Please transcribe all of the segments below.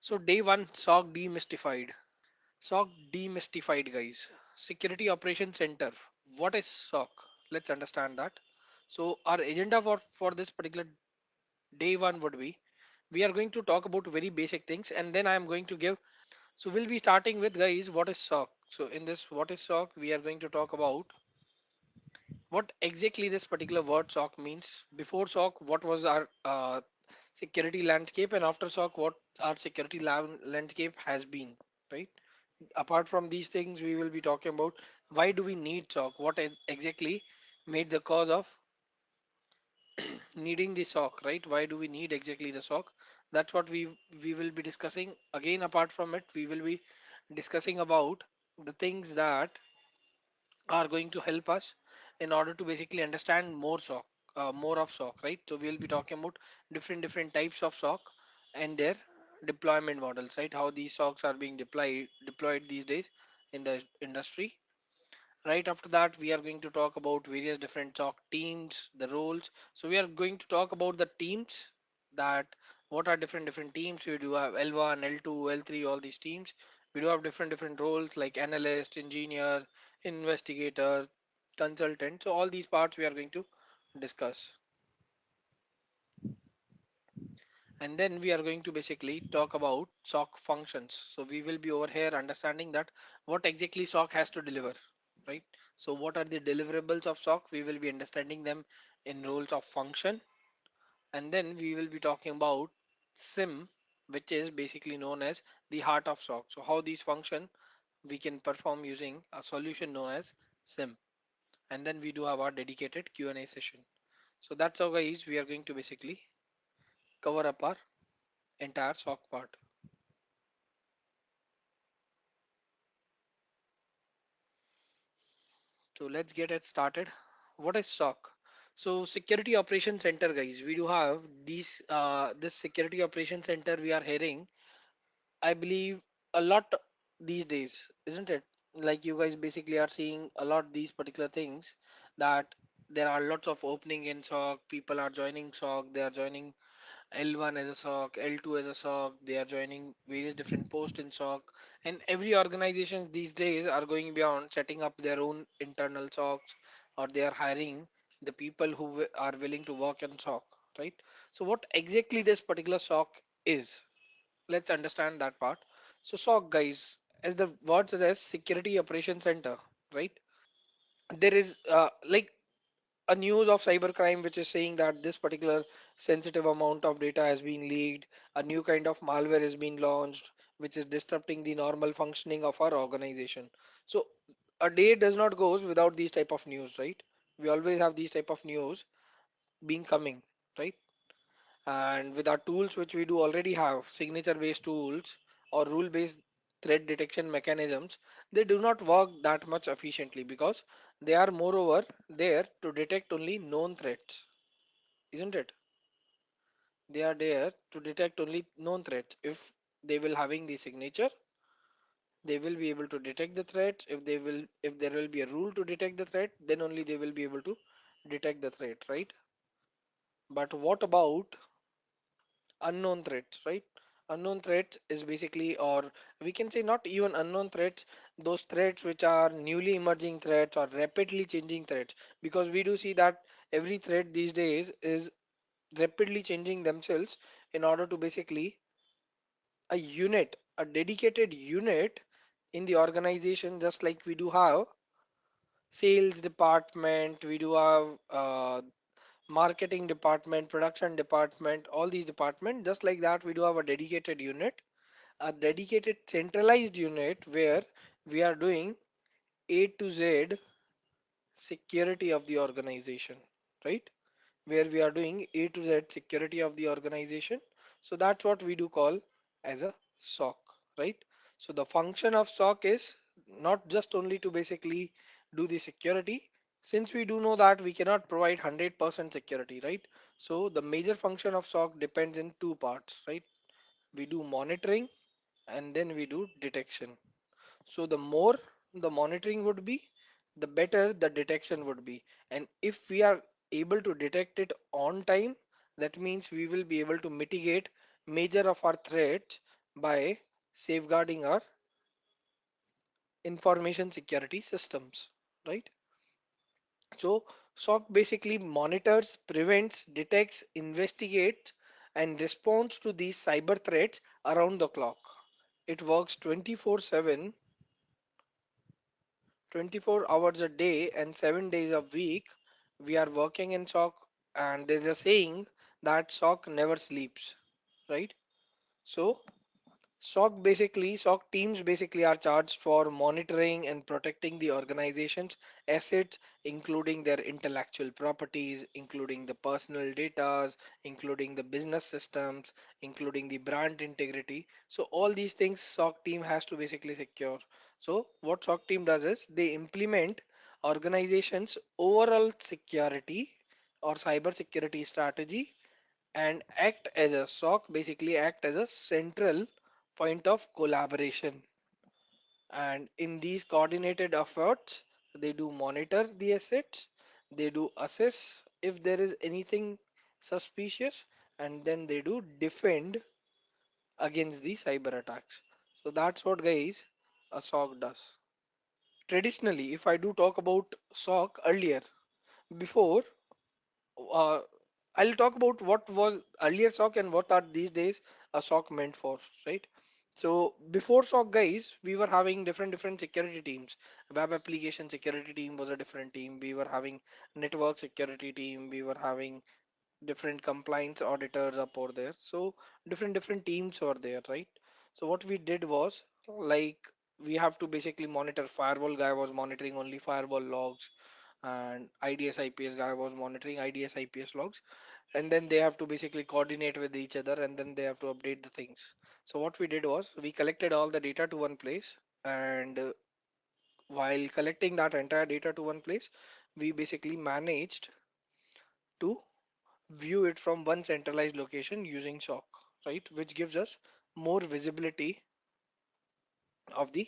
So day one, SOC demystified. SOC demystified, guys. Security Operations Center. What is SOC? Let's understand that. So our agenda for this particular day one would be we are going to talk about very basic things, and then I am going to give. So we'll be starting with, guys, what is SOC. So in this what is SOC, we are going to talk about what exactly this particular word SOC means. Before SOC, what was our security landscape, and after SOC, what our security landscape has been, right? Apart from these things, we will be talking about why do we need SOC, what exactly made the cause of needing the SOC, right? Why do we need exactly the SOC? That's what we will be discussing. Again, apart from it, we will be discussing about the things that are going to help us in order to basically understand more SOC, more of SOC, right? So we'll be talking about different types of SOC and their deployment models, right? How these SOCs are being deployed these days in the industry. Right after that, we are going to talk about various different SOC teams, the roles. So we are going to talk about the teams, that what are different teams. We do have L1, L2, L3, all these teams. We do have different roles like analyst, engineer, investigator, consultant. So all these parts we are going to discuss. And then we are going to basically talk about SOC functions. So we will be over here understanding that what exactly SOC has to deliver, right? So what are the deliverables of SOC? We will be understanding them in roles of function. And then we will be talking about SIM, which is basically known as the heart of SOC. So how these function we can perform using a solution known as SIM. And then we do have our dedicated Q&A session. So that's how, guys, we are going to basically cover up our entire SOC part. So let's get it started. What is SOC? So Security Operations Center, guys. We do have these this Security Operations Center we are hearing, I believe, a lot these days, isn't it? Like you guys basically are seeing a lot these particular things, that there are lots of opening in SOC, people are joining SOC, they are joining L1 as a SOC, L2 as a SOC, they are joining various different posts in SOC, and every organization these days are going beyond setting up their own internal SOCs, or they are hiring the people who are willing to work in SOC, right? So what exactly this particular SOC is, let's understand that part. So SOC, guys, as the word says, Security Operations Center, right? There is like a news of cybercrime which is saying that this particular sensitive amount of data has been leaked, a new kind of malware has been launched, which is disrupting the normal functioning of our organization. So a day does not goes without these type of news, right? We always have these type of news being coming, right? And with our tools which we do already have, signature based tools or rule based threat detection mechanisms, they do not work that much efficiently because they are moreover there to detect only known threats, isn't it? They are there to detect only known threats. If they will having the signature, they will be able to detect the threats. If there will be a rule to detect the threat, then only they will be able to detect the threat, right? But what about unknown threats, right? Unknown threats is basically, or we can say not even unknown threats, those threats which are newly emerging threats or rapidly changing threats, because we do see that every threat these days is rapidly changing themselves in order to basically a unit, a dedicated unit in the organization, just like we do have sales department, we do have marketing department, production department, all these departments, just like that we do have a dedicated unit, a dedicated centralized unit where we are doing A to Z security of the organization, right? Where we are doing A to Z security of the organization. So that's what we do call as a SOC, right? So the function of SOC is not just only to basically do the security, since we do know that we cannot provide 100% security, right? So the major function of SOC depends in two parts, right? We do monitoring and then we do detection. So the more the monitoring would be, the better the detection would be. And if we are able to detect it on time, that means we will be able to mitigate major of our threats by safeguarding our information security systems, right? So SOC basically monitors, prevents, detects, investigates, and responds to these cyber threats around the clock. It works 24/7, 24 hours a day, and 7 days a week. We are working in SOC, and there's a saying that SOC never sleeps, right? So SOC teams basically are charged for monitoring and protecting the organization's assets, including their intellectual properties, including the personal data, including the business systems, including the brand integrity. So all these things SOC team has to basically secure. So what SOC team does is they implement organization's overall security or cyber security strategy and act as a SOC, basically act as a central point of collaboration. And in these coordinated efforts, they do monitor the assets, they do assess if there is anything suspicious, and then they do defend against the cyber attacks. So that's what guys a SOC does. Traditionally, if I do talk about SOC earlier, before uh, I'll talk about what was earlier SOC and what are these days a SOC meant for, right? So before SOC guys, we were having different security teams. Web application security team was a different team. We were having network security team. We were having different compliance auditors up over there. So different teams were there, right? So what we did was like we have to basically monitor. Firewall guy was monitoring only firewall logs, and IDS IPS guy was monitoring IDS IPS logs, and then they have to basically coordinate with each other, and then they have to update the things. So what we did was we collected all the data to one place, and while collecting that entire data to one place, we basically managed to view it from one centralized location using SOC, right? Which gives us more visibility of the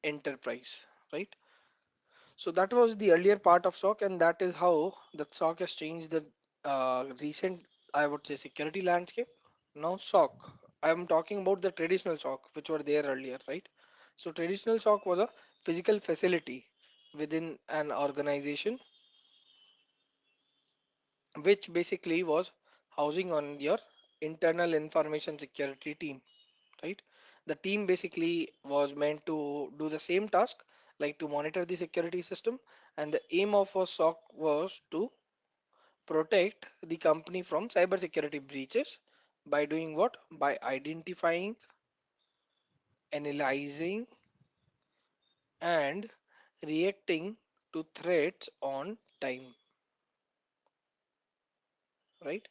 enterprise, right? So that was the earlier part of SOC, and that is how the SOC has changed the recent, I would say, security landscape. Now SOC, I'm talking about the traditional SOC, which were there earlier, right? So traditional SOC was a physical facility within an organization, which basically was housing on your internal information security team, right? The team basically was meant to do the same task, like to monitor the security system, and the aim of a SOC was to protect the company from cybersecurity breaches by doing what? By identifying, analyzing, and reacting to threats on time, right?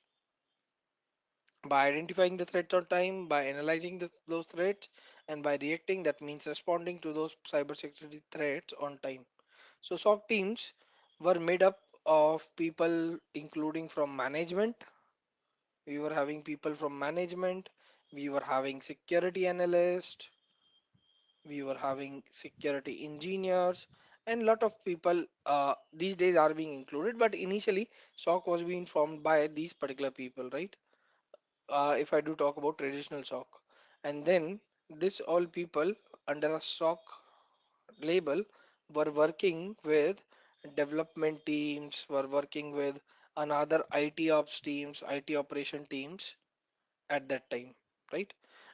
By identifying the threats on time, by analyzing those threats, and by reacting, that means responding to those cybersecurity threats on time. So SOC teams were made up of people including from management. We were having people from management. We were having security analysts. We were having security engineers, and lot of people these days are being included. But initially, SOC was being formed by these particular people, right? If I do talk about traditional SOC, and then this all people under a SOC label were working with development teams, were working with another IT ops teams, IT operation teams at that time, right?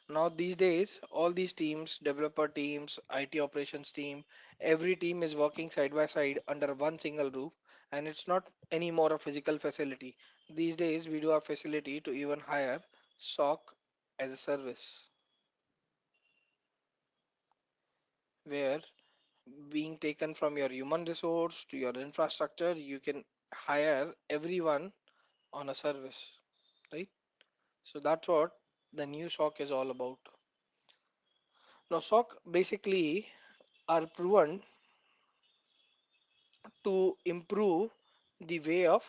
Now these days, all these teams, developer teams, IT operations team, every team is working side by side under one single roof, and it's not anymore a physical facility. These days, we do have facility to even hire SOC as a service, where being taken from your human resource to your infrastructure, you can hire everyone on a service, right? So that's what the new SOC is all about. Now, SOC basically are proven to improve the way of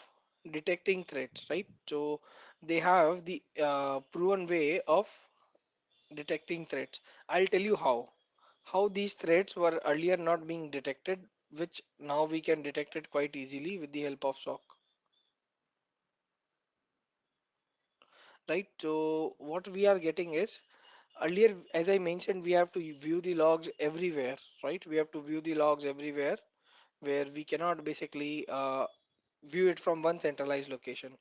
detecting threats, right? So they have the proven way of detecting threats. I'll tell you how these threats were earlier not being detected, which now we can detect it quite easily with the help of SOC, right? So what we are getting is Earlier, as I mentioned, we have to view the logs everywhere, right? We have to view the logs everywhere where we cannot basically view it from one centralized location.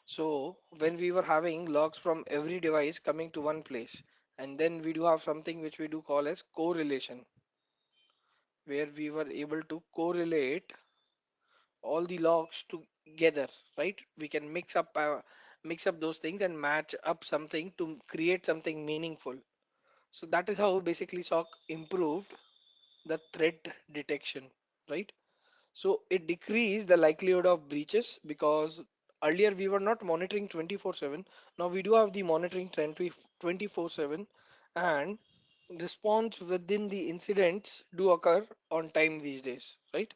So when we were having logs from every device coming to one place, and then we do have something which we do call as correlation, where we were able to correlate all the logs together, right? We can mix up those things and match up something to create something meaningful. So that is how basically SOC improved the threat detection, right? So it decreased the likelihood of breaches because earlier we were not monitoring 24/7. Now we do have the monitoring 24/7, and response within the incidents do occur on time these days, right?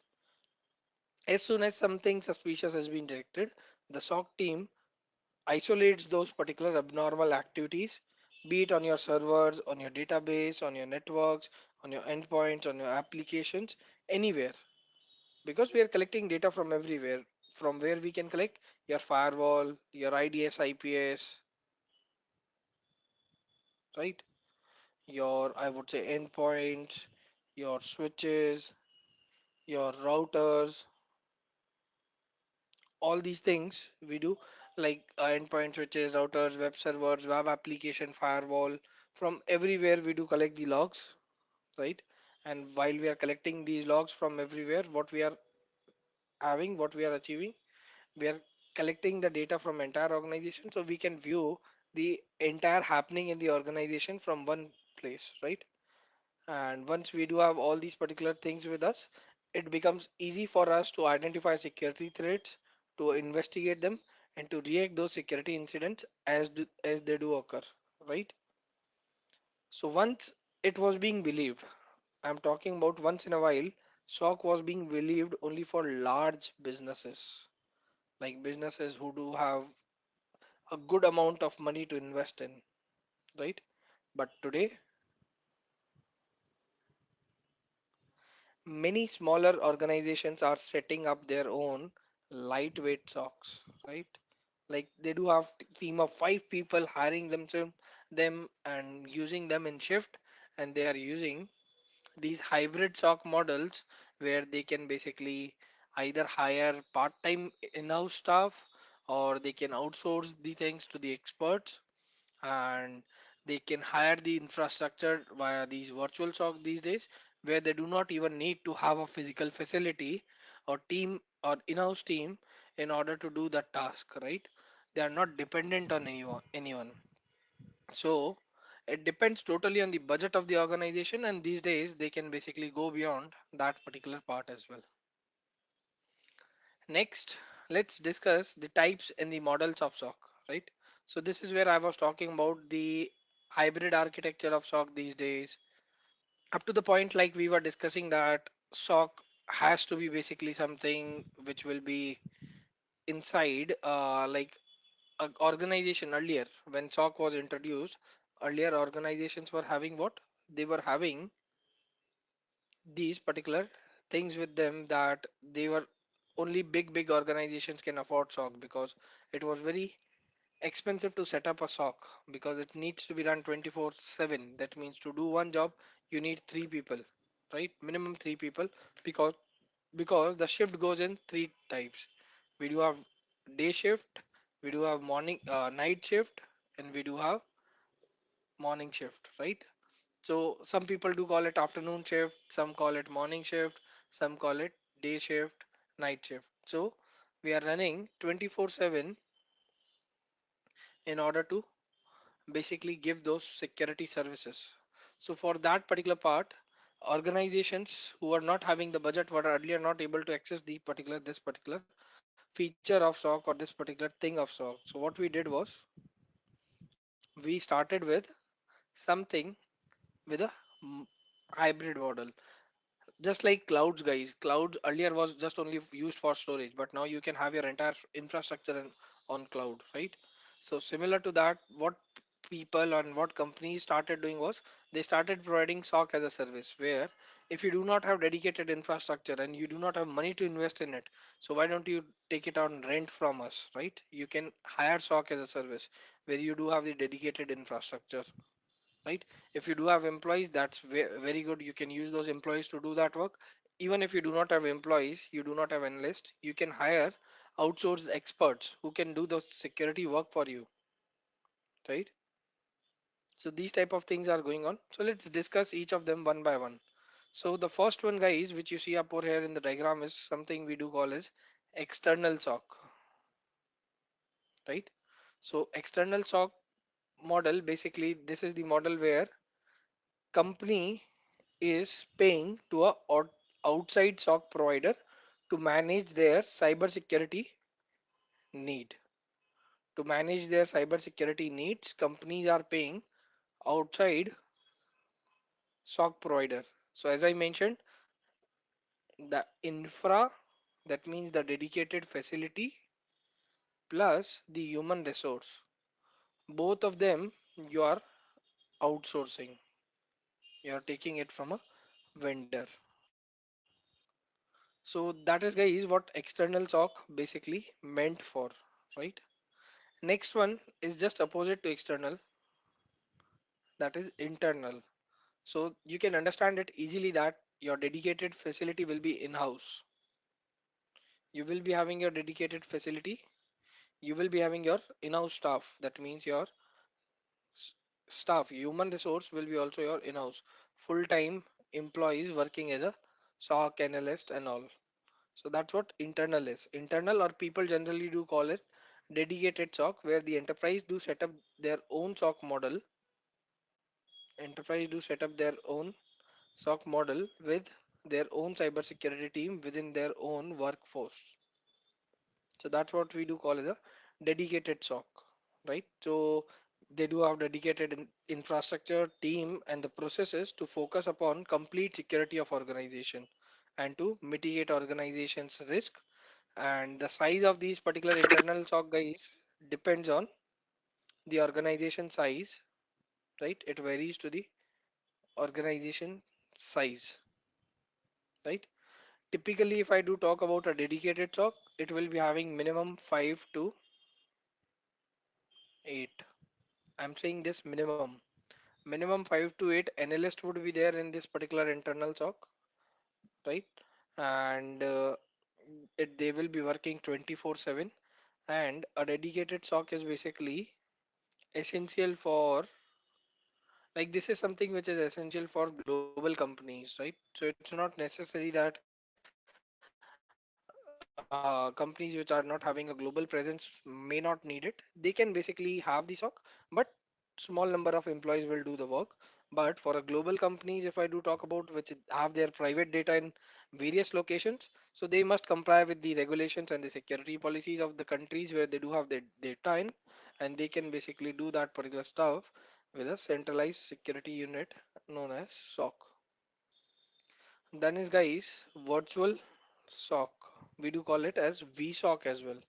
As soon as something suspicious has been detected, the SOC team isolates those particular abnormal activities, be it on your servers, on your database, on your networks, on your endpoints, on your applications, anywhere. Because we are collecting data from everywhere, from where we can collect your firewall, your IDS, IPS, right? Your, I would say, endpoints, your switches, your routers, all these things we do, like endpoint switches, routers, web servers, web application, firewall. From everywhere we do collect the logs, right? And while we are collecting these logs from everywhere, what we are having, what we are achieving, we are collecting the data from entire organization so we can view the entire happening in the organization from one place, right? And once we do have all these particular things with us, it becomes easy for us to identify security threats, to investigate them, and to react those security incidents as they do occur, right? So once it was being believed, I'm talking about once in a while, SOC was being believed only for large businesses, like businesses who do have a good amount of money to invest in, right? But today, many smaller organizations are setting up their own lightweight socks, right? Like they do have team of 5 people hiring them and using them in shift, and they are using these hybrid SOC models where they can basically either hire part-time in-house staff or they can outsource the things to the experts, and they can hire the infrastructure via these virtual SOC these days, where they do not even need to have a physical facility or team or in-house team in order to do the task, right? They are not dependent on anyone. So it depends totally on the budget of the organization, and these days they can basically go beyond that particular part as well. Next, let's discuss the types and the models of SOC, right? So this is where I was talking about the hybrid architecture of SOC these days. Up to the point like we were discussing that SOC has to be basically something which will be inside like an organization. Earlier when SOC was introduced, earlier organizations were having what? They were having these particular things with them that they were only big organizations can afford SOC because it was very expensive to set up a SOC because it needs to be run 24/7. That means to do one job you need 3 people, right? Minimum 3 people, because the shift goes in 3 types. We do have day shift, we do have night shift, and we do have morning shift, right? So some people do call it afternoon shift, some call it morning shift, some call it day shift, night shift. So we are running 24/7 in order to basically give those security services. So for that particular part, organizations who are not having the budget were earlier not able to access this particular feature of SOC or this particular thing of SOC. So what we did was we started with something with a mm, hybrid model. Just like clouds, guys. Clouds earlier was just only used for storage, but now you can have your entire infrastructure on cloud, right? So similar to that, what people and what companies started doing was they started providing SOC as a service, where if you do not have dedicated infrastructure and you do not have money to invest in it, so why don't you take it on rent from us, right? You can hire SOC as a service where you do have the dedicated infrastructure. right? If you do have employees, that's very good. You can use those employees to do that work. Even if you do not have employees, you do not have analysts, you can hire outsourced experts who can do the security work for you, right? So these type of things are going on. So let's discuss each of them one by one. So the first one, guys, which you see up over here in the diagram, is something we do call as external SOC, right? So external SOC model, basically this is the model where company is paying to a outside SOC provider to manage their cybersecurity need. To manage their cybersecurity needs, companies are paying outside SOC provider. So as I mentioned, the infra, that means the dedicated facility, plus the human resource. Both of them you are outsourcing. You are taking it from a vendor. So that is, guys, what external SOC basically meant for, right? Next one is just opposite to external, that is internal. So you can understand it easily that your dedicated facility will be in-house. You will be having your dedicated facility. You will be having your in-house staff. That means your s- staff, human resource will be also your in-house. Full-time employees working as a SOC analyst and all. So that's what internal is. Internal, or people generally do call it dedicated SOC, where the enterprise do set up their own SOC model. Enterprise do set up their own SOC model with their own cybersecurity team within their own workforce. So that's what we do call as a dedicated SOC, right? So they do have dedicated infrastructure team and the processes to focus upon complete security of organization and to mitigate organization's risk. And the size of these particular internal SOC, guys, depends on the organization size, right? It varies to the organization size, right? Typically, if I do talk about a dedicated SOC, it will be having minimum 5 to 8. I'm saying this minimum. Minimum 5 to 8 analysts would be there in this particular internal SOC, right? And they will be working 24/7. And a dedicated SOC is basically essential for, like, this is something which is essential for global companies, right? So it's not necessary that companies which are not having a global presence may not need it. They can basically have the SOC, but small number of employees will do the work. But for a global companies, if I do talk about, which have their private data in various locations, so they must comply with the regulations and the security policies of the countries where they do have their data in, and they can basically do that particular stuff with a centralized security unit known as SOC. Then is, guys, virtual SOC. We do call it as VSOC as well.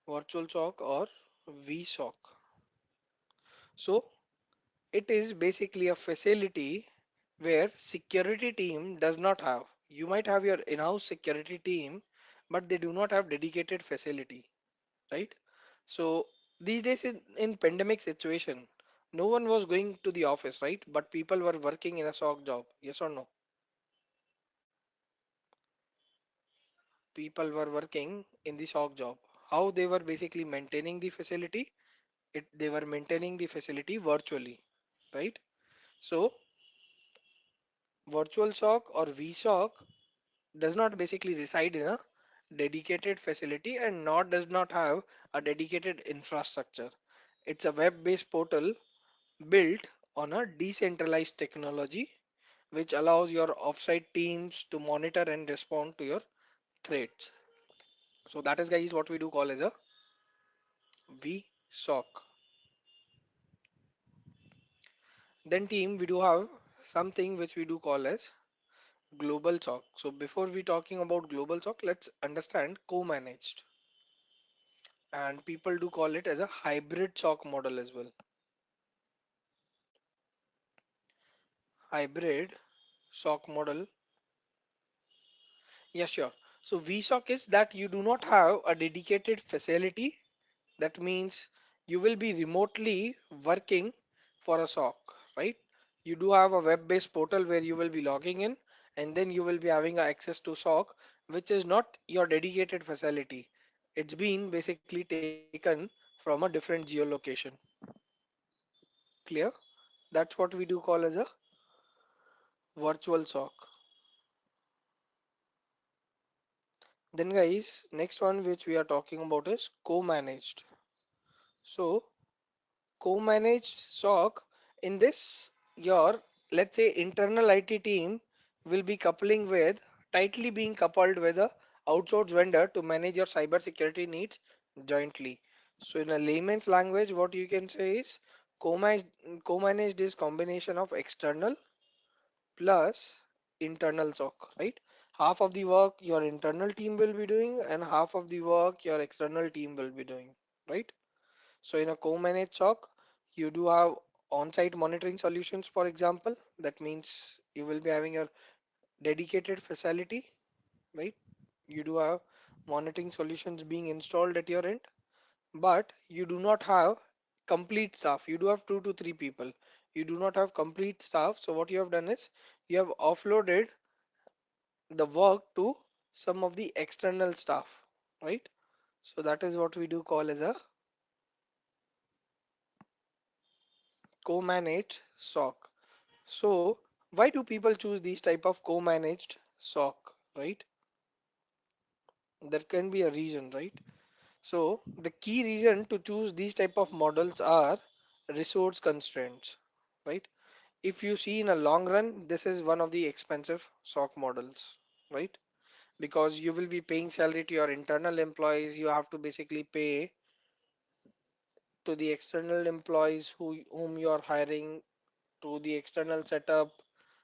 Virtual SOC or VSOC. So it is basically a facility where security team does not have. You might have your in-house security team, but they do not have dedicated facility, right? So these days in pandemic situation, no one was going to the office, right? But people were working in a SOC job. Yes or no? People were working in the SOC job. How they were basically maintaining the facility? They were maintaining the facility virtually, right? So virtual SOC or VSOC does not basically reside in a dedicated facility and nor does not have a dedicated infrastructure. It's a web-based portal built on a decentralized technology which allows your offsite teams to monitor and respond to your threats. So that is, guys, what we do call as a VSOC. Then team, we do have something which we do call as global SOC. So before we talking about global SOC, let's understand co-managed. And people do call it as a hybrid SOC model as well. Hybrid SOC model. Yeah, sure. So VSOC is that you do not have a dedicated facility. That means you will be remotely working for a SOC, right? You do have a web-based portal where you will be logging in, and then you will be having access to SOC, which is not your dedicated facility. It's been basically taken from a different geolocation. Clear? That's what we do call as a virtual SOC. Then guys, next one which we are talking about is co-managed. So co-managed SOC, in this, your, let's say, internal IT team will be coupling with, tightly being coupled with a outsourced vendor to manage your cybersecurity needs jointly. So in a layman's language, what you can say is co-managed, co-managed is combination of external plus internal SOC, right? Half of the work your internal team will be doing and half of the work your external team will be doing, right? So in a co-managed SOC, you do have on-site monitoring solutions, for example. That means you will be having your dedicated facility, right? You do have monitoring solutions being installed at your end, but you do not have complete staff. You do have 2 to 3 people. You do not have complete staff. So what you have done is you have offloaded the work to some of the external staff, right? So that is what we do call as a co-managed SOC. So why do people choose these type of co-managed SOC, right? There can be a reason, right? So the key reason to choose these type of models are resource constraints, right? If you see in a long run, this is one of the expensive SOC models, right? Because you will be paying salary to your internal employees, you have to basically pay to the external employees whom you are hiring, to the external setup.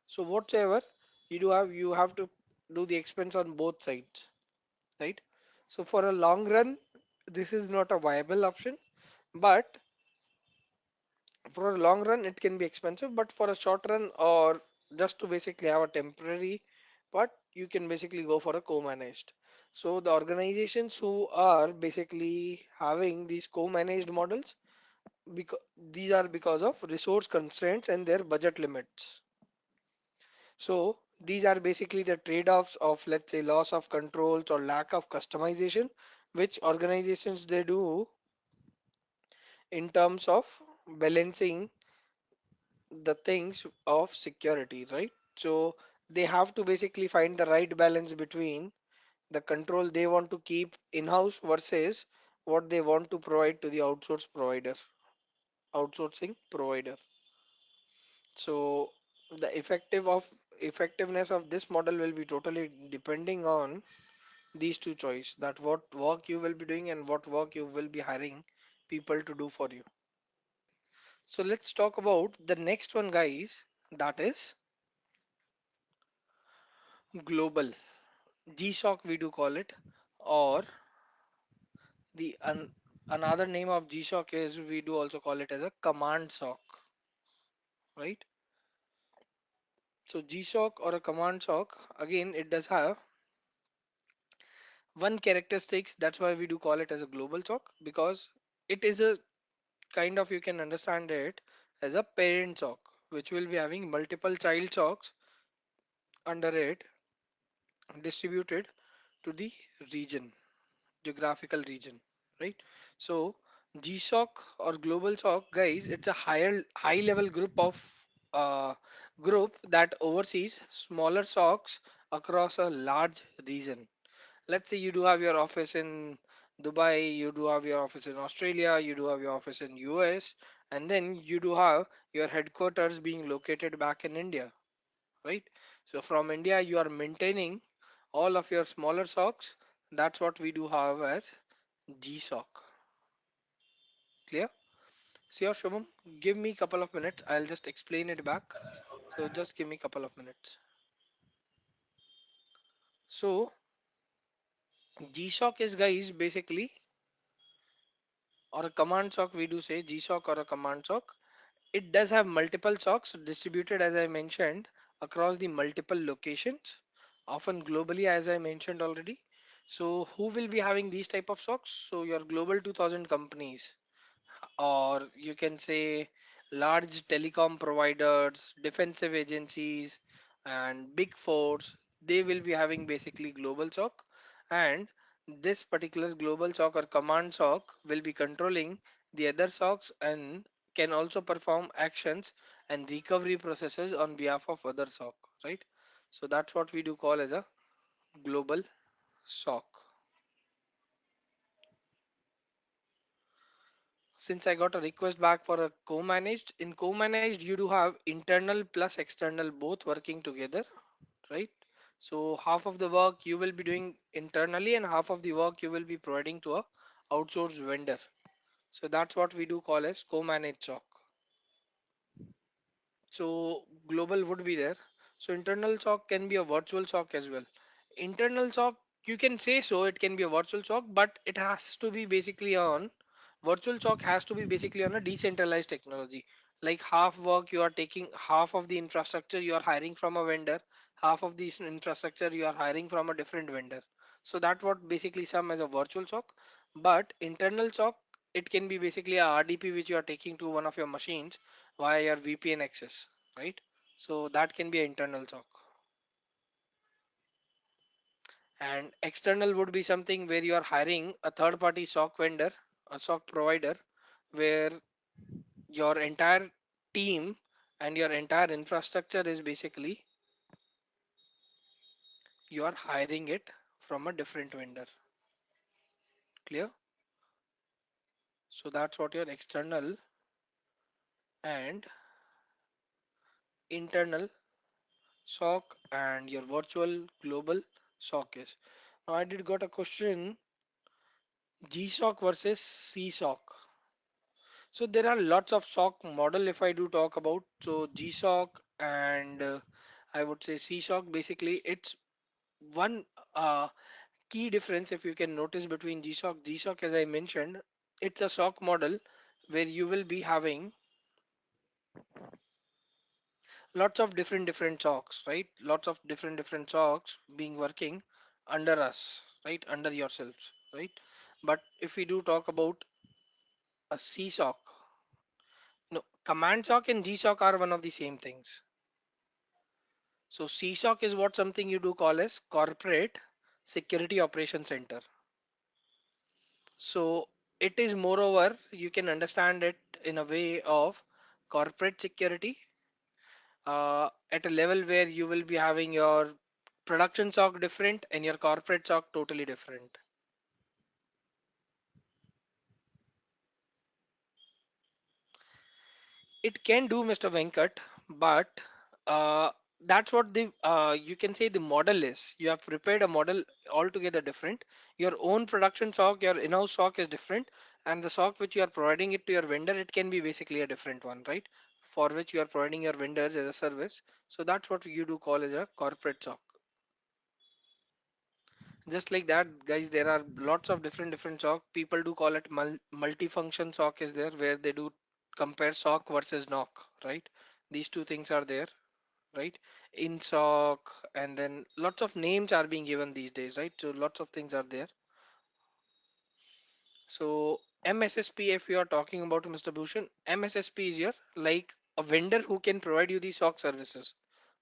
So whatever you have to do the expense on both sides, right? So for a long run, this is not a viable option, but for a long run, it can be expensive, but for a short run or just to basically have a temporary part, you can basically go for a co-managed. So the organizations who are basically having these co-managed models, because these are because of resource constraints and their budget limits. So these are basically the trade-offs of, let's say, loss of controls or lack of customization, which organizations they do in terms of balancing the things of security, right? So they have to basically find the right balance between the control they want to keep in-house versus what they want to provide to the outsourcing provider. So the effectiveness of this model will be totally depending on these two choice, that what work you will be doing and what work you will be hiring people to do for you. So let's talk about the next one, guys, that is global. GSOC we do call it, or the another name of GSOC is we do also call it as a command SOC, right? So GSOC or a command SOC, again, it does have one characteristics. That's why we do call it as a global SOC, because it is a kind of, you can understand it as a parent SOC, which will be having multiple child SOCs under it, distributed to the region, geographical region, right? So GSOC or global SOC, guys, it's a high level uh, group that oversees smaller SOCs across a large region. Let's say you do have your office in Dubai, you do have your office in Australia, you do have your office in US, and then you do have your headquarters being located back in India, right? So from India, you are maintaining all of your smaller SOCs. That's what we do have as GSOC. Clear? So yeah, Shubham, give me a couple of minutes. I'll just explain it back. So just give me a couple of minutes. So GSOC is, guys, basically, or a command SOC, we do say GSOC or a command SOC. It does have multiple SOCs distributed, as I mentioned, across the multiple locations, often globally, as I mentioned already. So who will be having these type of SOCs? So your global 2000 companies, or you can say large telecom providers, defensive agencies, and big fours, they will be having basically global SOC. And this particular global SOC or command SOC will be controlling the other SOCs and can also perform actions and recovery processes on behalf of other SOC, right? So that's what we do call as a global SOC. Since I got a request back for a co-managed, in co-managed you do have internal plus external both working together, right? So half of the work you will be doing internally and half of the work you will be providing to a outsourced vendor. So that's what we do call as co-managed SOC. So global would be there. So internal SOC can be a virtual SOC as well. Internal SOC, you can say so, it can be a virtual SOC, but it has to be basically on virtual SOC has to be basically on a decentralized technology. Like half work you are taking, half of the infrastructure you are hiring from a vendor, half of the infrastructure you are hiring from a different vendor. So that's what basically sum as a virtual SOC. But internal SOC, it can be basically a RDP which you are taking to one of your machines via your VPN access, right? So that can be an internal SOC. And external would be something where you are hiring a third party SOC vendor, a SOC provider, where your entire team and your entire infrastructure is basically you are hiring it from a different vendor. Clear? So that's what your external and internal SOC and your virtual global SOC is. Now I did got a question, GSOC versus CSOC. So there are lots of SOC model if I do talk about. So GSOC and I would say CSOC, basically it's one key difference if you can notice between GSOC. GSOC, as I mentioned, it's a SOC model where you will be having lots of different SOCs, right? Lots of different SOCs being working under us, right? Under yourselves, right? But if we do talk about a CSOC, no, command SOC and GSOC are one of the same things. So CSOC is what something you do call as corporate security operation center. So it is moreover, you can understand it in a way of corporate security at a level where you will be having your production SOC different and your corporate SOC totally different. It can do, Mr. Venkat, but that's what the you can say the model is. You have prepared a model altogether different. Your own production SOC, your in-house SOC is different, and the SOC which you are providing it to your vendor, it can be basically a different one, right? For which you are providing your vendors as a service. So that's what you do call as a corporate SOC. Just like that, guys, there are lots of different SOC. People do call it multifunction SOC is there, where they do compare SOC versus NOC, right? These two things are there, right? In SOC, and then lots of names are being given these days, right? So lots of things are there. So MSSP, if you are talking about Mr. Bhushan, MSSP is your like a vendor who can provide you the SOC services.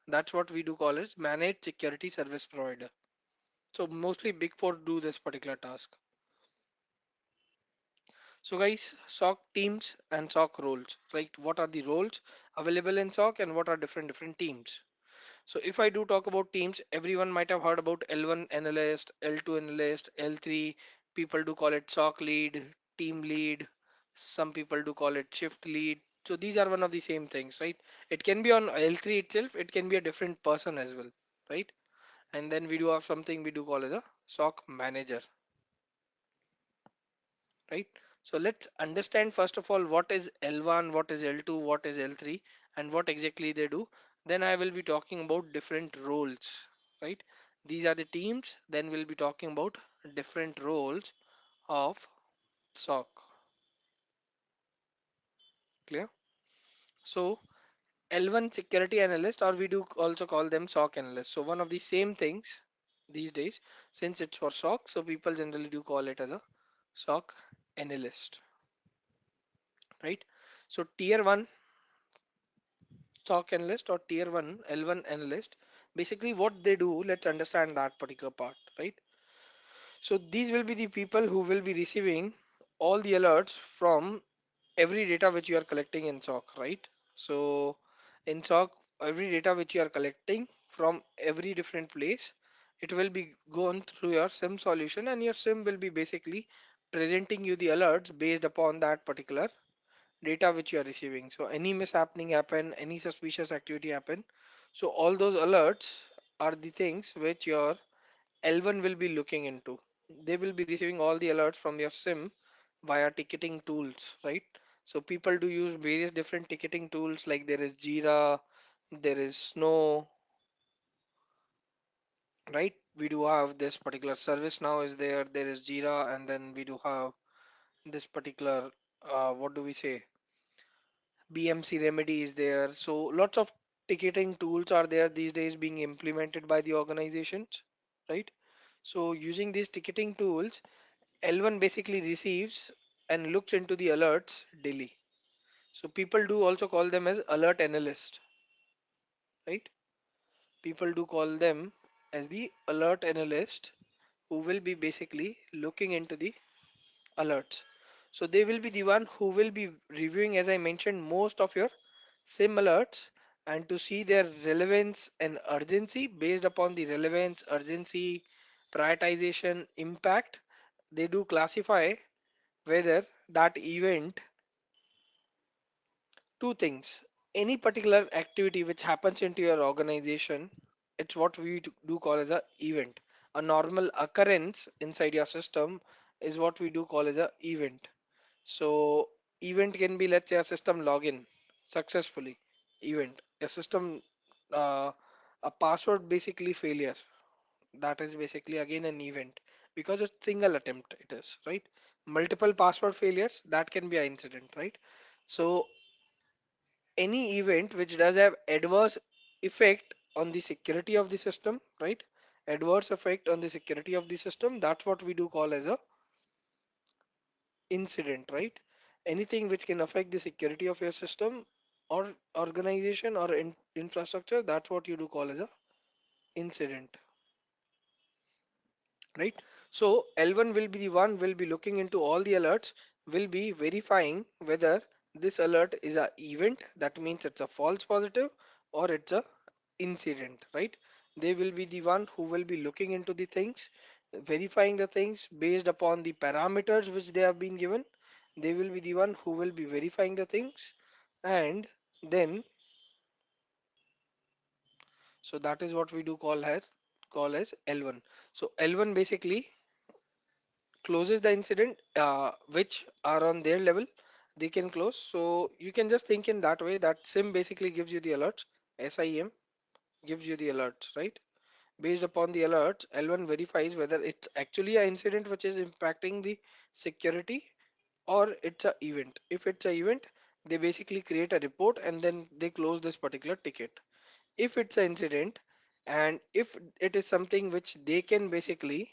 That's what we do call it managed security service provider. So mostly Big Four do this particular task. So guys, SOC teams and SOC roles, right? What are the roles available in SOC and what are different teams? So if I do talk about teams, everyone might have heard about L1 analyst, L2 analyst, L3. People do call it SOC lead, team lead. Some people do call it shift lead. So these are one of the same things, right? It can be on L3 itself. It can be a different person as well, right? And then we do have something we do call as a SOC manager, right? So let's understand first of all what is L1, what is L2, what is L3, and what exactly they do. Then I will be talking about different roles, right? These are the teams. Then we'll be talking about different roles of SOC. Clear? So L1 security analyst, or we do also call them SOC analysts. So one of the same things these days, since it's for SOC, so people generally do call it as a SOC analyst, right? So tier one. SOC analyst or tier 1 L1 analyst, basically what they do, let's understand that particular part, right? So these will be the people who will be receiving all the alerts from every data which you are collecting in SOC, right? So in SOC, every data which you are collecting from every different place, it will be gone through your SIM solution, and your SIM will be basically presenting you the alerts based upon that particular data which you are receiving. So any mishappening happen, any suspicious activity happen. So all those alerts are the things which your L1 will be looking into. They will be receiving all the alerts from your SIM via ticketing tools, right? So people do use various different ticketing tools, like there is Jira, there is Snow, right? We do have this particular service now is there, there is Jira, and then we do have this particular, what do we say? BMC remedy is there. So lots of ticketing tools are there these days being implemented by the organizations, right? So using these ticketing tools, L1 basically receives and looks into the alerts daily. So people do also call them as alert analyst, right? People do call them as the alert analyst who will be basically looking into the alerts. So they will be the one who will be reviewing, as I mentioned, most of your SIM alerts, and to see their relevance and urgency. Based upon the relevance, urgency, prioritization, impact, they do classify whether that event, two things, any particular activity which happens into your organization, it's what we do call as a event. A normal occurrence inside your system is what we do call as a event. So event can be, let's say, a system login successfully, event, a system, uh, a password basically failure, that is basically again an event, because it's single attempt, it is, right? Multiple password failures, that can be an incident, right? So any event which does have adverse effect on the security of the system, right? Adverse effect on the security of the system, that's what we do call as a incident, right? Anything which can affect the security of your system or organization or infrastructure, that's what you do call as a incident, right? So L1 will be the one will be looking into all the alerts, will be verifying whether this alert is a event, that means it's a false positive, or it's a incident, right? They will be the one who will be looking into the things, verifying the things based upon the parameters which they have been given. They will be the one who will be verifying the things, and then, so that is what we do call as L1. So L1 basically closes the incident which are on their level, they can close. So you can just think in that way, that SIM basically gives you the alerts, SIEM gives you the alerts, right? Based upon the alerts, L1 verifies whether it's actually an incident which is impacting the security, or it's a event. If it's a event, they basically create a report and then they close this particular ticket. If it's an incident, and if it is something which they can basically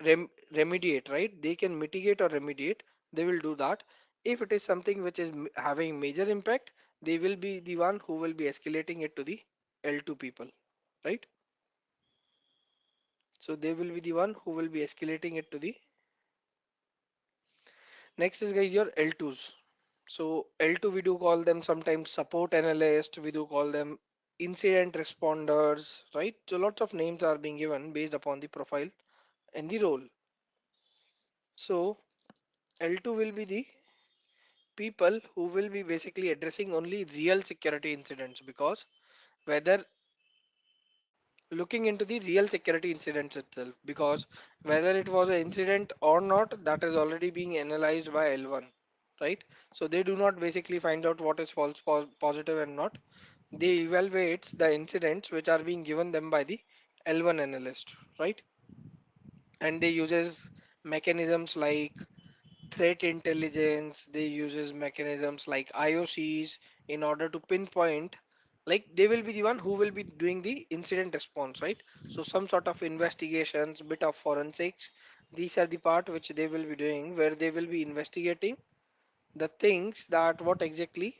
remediate, right? They can mitigate or remediate, they will do that. If it is something which is having major impact, they will be the one who will be escalating it to the L2 people, right? So they will be the one who will be escalating it to the next is, guys, your L2s. So L2, we do call them sometimes support analyst, we do call them incident responders, right? So lots of names are being given based upon the profile and the role. So L2 will be the people who will be basically addressing only real security incidents, because whether looking into the real security incidents itself, because whether it was an incident or not, that is already being analyzed by L1, right? So they do not basically find out what is false positive and not, they evaluate the incidents which are being given them by the L1 analyst, right? And they uses mechanisms like threat intelligence, they uses mechanisms like IOCs in order to pinpoint, like they will be the one who will be doing the incident response, right? So some sort of investigations, bit of forensics, these are the part which they will be doing, where they will be investigating the things that what exactly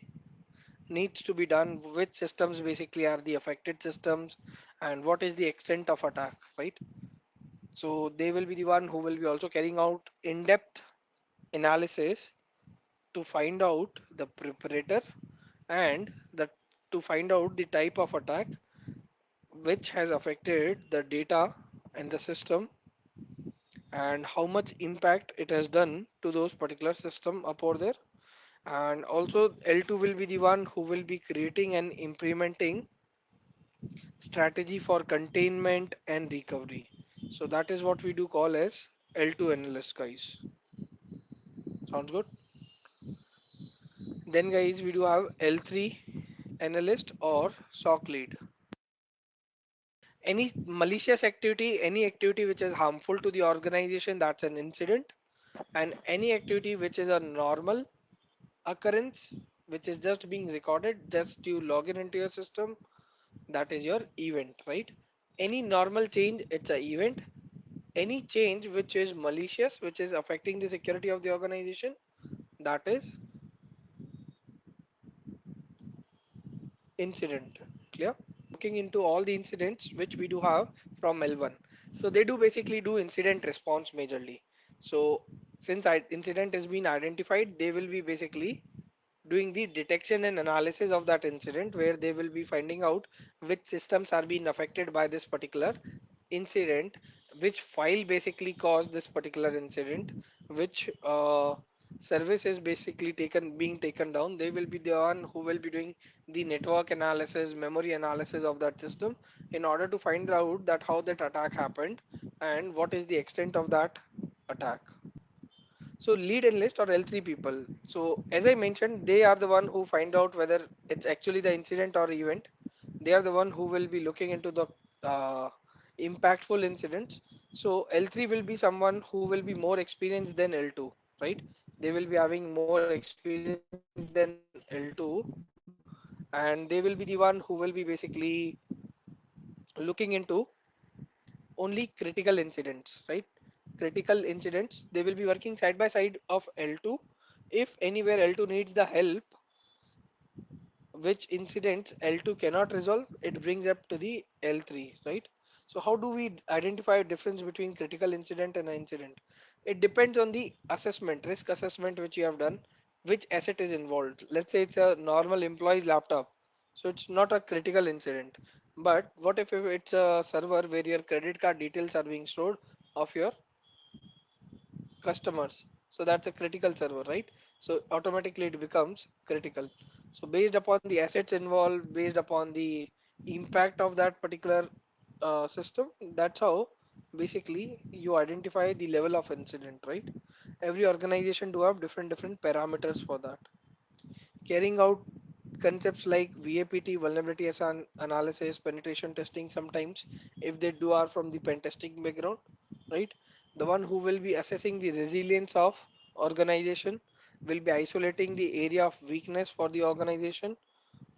needs to be done, which systems basically are the affected systems, and what is the extent of attack, right? So they will be the one who will be also carrying out in-depth analysis to find out the preparator and the to find out the type of attack which has affected the data and the system, and how much impact it has done to those particular system up over there. And also L2 will be the one who will be creating and implementing strategy for containment and recovery. So that is what we do call as L2 analyst, guys. Sounds good? Then guys, we do have L3 analyst or SOC lead. Any malicious activity, any activity which is harmful to the organization, that's an incident. And any activity which is a normal occurrence, which is just being recorded, just you log in into your system, that is your event, right? Any normal change, it's an event. Any change which is malicious, which is affecting the security of the organization, that is incident. Clear? Looking into all the incidents which we do have from L1. So they do basically do incident response majorly. So since incident has been identified, they will be basically doing the detection and analysis of that incident, where they will be finding out which systems are being affected by this particular incident, which file basically caused this particular incident, which service is basically being taken down. They will be the one who will be doing the network analysis, memory analysis of that system, in order to find out that how that attack happened and what is the extent of that attack. So lead analyst or L3 people. So as I mentioned, they are the one who find out whether it's actually the incident or event. They are the one who will be looking into the uh, impactful incidents. So L3 will be someone who will be more experienced than L2, right? They will be having more experience than L2, and they will be the one who will be basically looking into only critical incidents, right? Critical incidents, they will be working side by side of L2. If anywhere L2 needs the help, which incidents L2 cannot resolve, it brings up to the L3, right? So how do we identify a difference between critical incident and an incident? It depends on the assessment, risk assessment which you have done, which asset is involved. Let's say it's a normal employee's laptop, so it's not a critical incident. But what if it's a server where your credit card details are being stored of your customers? So that's a critical server, right? So automatically it becomes critical. So based upon the assets involved, based upon the impact of that particular system, that's how basically you identify the level of incident, right? Every organization do have different parameters for that. Carrying out concepts like VAPT, vulnerability analysis, penetration testing, sometimes if they do are from the pen testing background, right? The one who will be assessing the resilience of organization, will be isolating the area of weakness for the organization,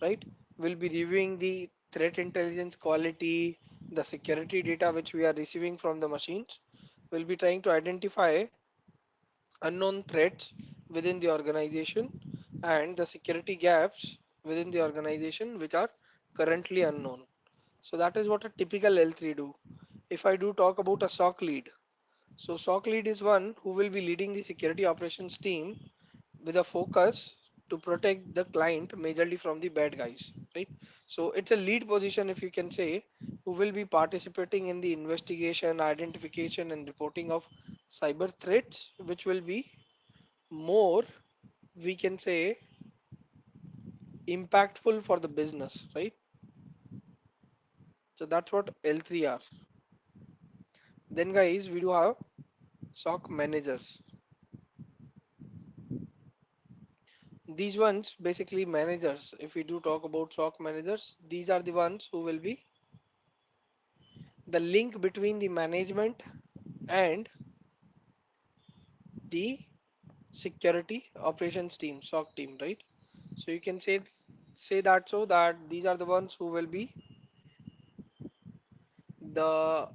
right? Will be reviewing the threat intelligence quality, the security data which we are receiving from the machines. Will be trying to identify unknown threats within the organization and the security gaps within the organization which are currently unknown. So that is what a typical L3 do. If I do talk about a SOC lead, so SOC lead is one who will be leading the security operations team with a focus to protect the client majorly from the bad guys, right? So it's a lead position, if you can say, who will be participating in the investigation, identification and reporting of cyber threats, which will be more, we can say, impactful for the business, right? So that's what L3 are. Then guys, we do have SOC managers. These ones basically managers. If we do talk about SOC managers, these are the ones who will be the link between the management and the security operations team, SOC team, right? So you can say that, so that these are the ones who will be the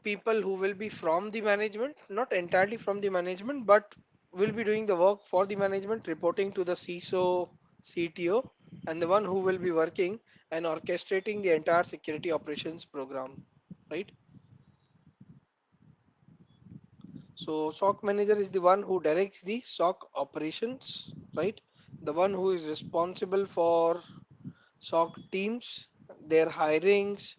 people who will be from the management, not entirely from the management, but will be doing the work for the management, reporting to the CISO, CTO. and the one who will be working and orchestrating the entire security operations program, right? So SOC manager is the one who directs the SOC operations, right? The one who is responsible for SOC teams, their hirings,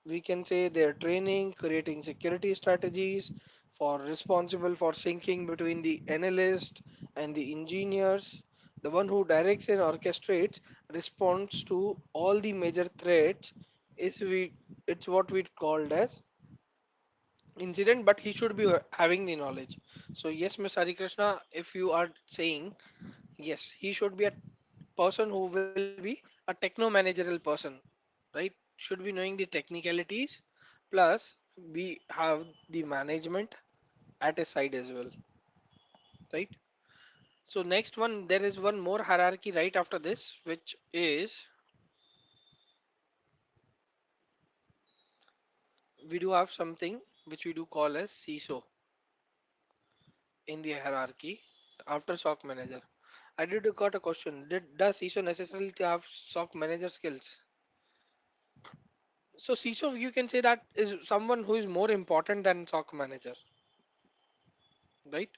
we can say their training, creating security strategies, for responsible for syncing between the analyst and the engineers, the one who directs and orchestrates response to all the major threats is we it's what we called as incident, but he should be having the knowledge. So yes, Ms. Harikrishna, if you are saying yes, he should be a person who will be a techno managerial person, right? Should be knowing the technicalities, plus we have the management at a side as well, right? So next one, there is one more hierarchy right after this, which is we do have something which we do call as CISO in the hierarchy after SOC manager. I did got a question. Does CISO necessarily have SOC manager skills? So CISO, you can say that is someone who is more important than SOC manager, right?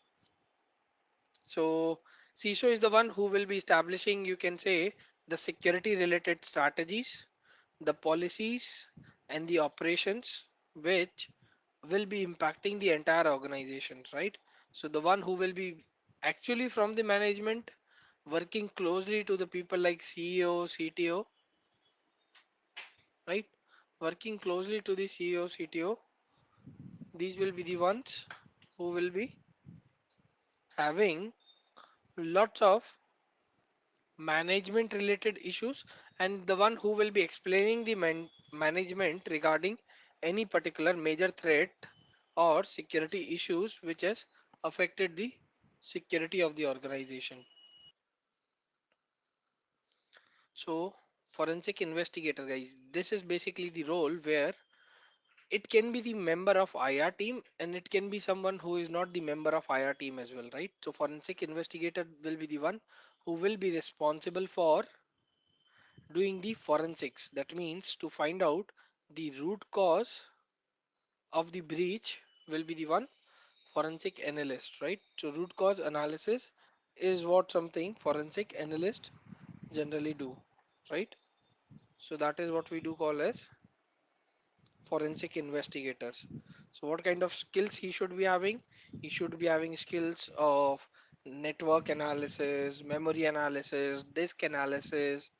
So CISO is the one who will be establishing, you can say, the security related strategies, the policies, and the operations which will be impacting the entire organization, right? So the one who will be actually from the management working closely to the people like CEO, CTO, right? Working closely to the CEO, CTO, these will be the ones who will be having lots of management related issues, and the one who will be explaining the management regarding any particular major threat or security issues which has affected the security of the organization. So forensic investigator, guys, this is basically the role where it can be the member of IR team and it can be someone who is not the member of IR team as well, right? So forensic investigator will be the one who will be responsible for doing the forensics. That means to find out the root cause of the breach will be the one forensic analyst, right? So root cause analysis is what something forensic analyst generally do, right? So that is what we do call as forensic investigators. So what kind of skills he should be having? He should be having skills of network analysis, memory analysis, disk analysis,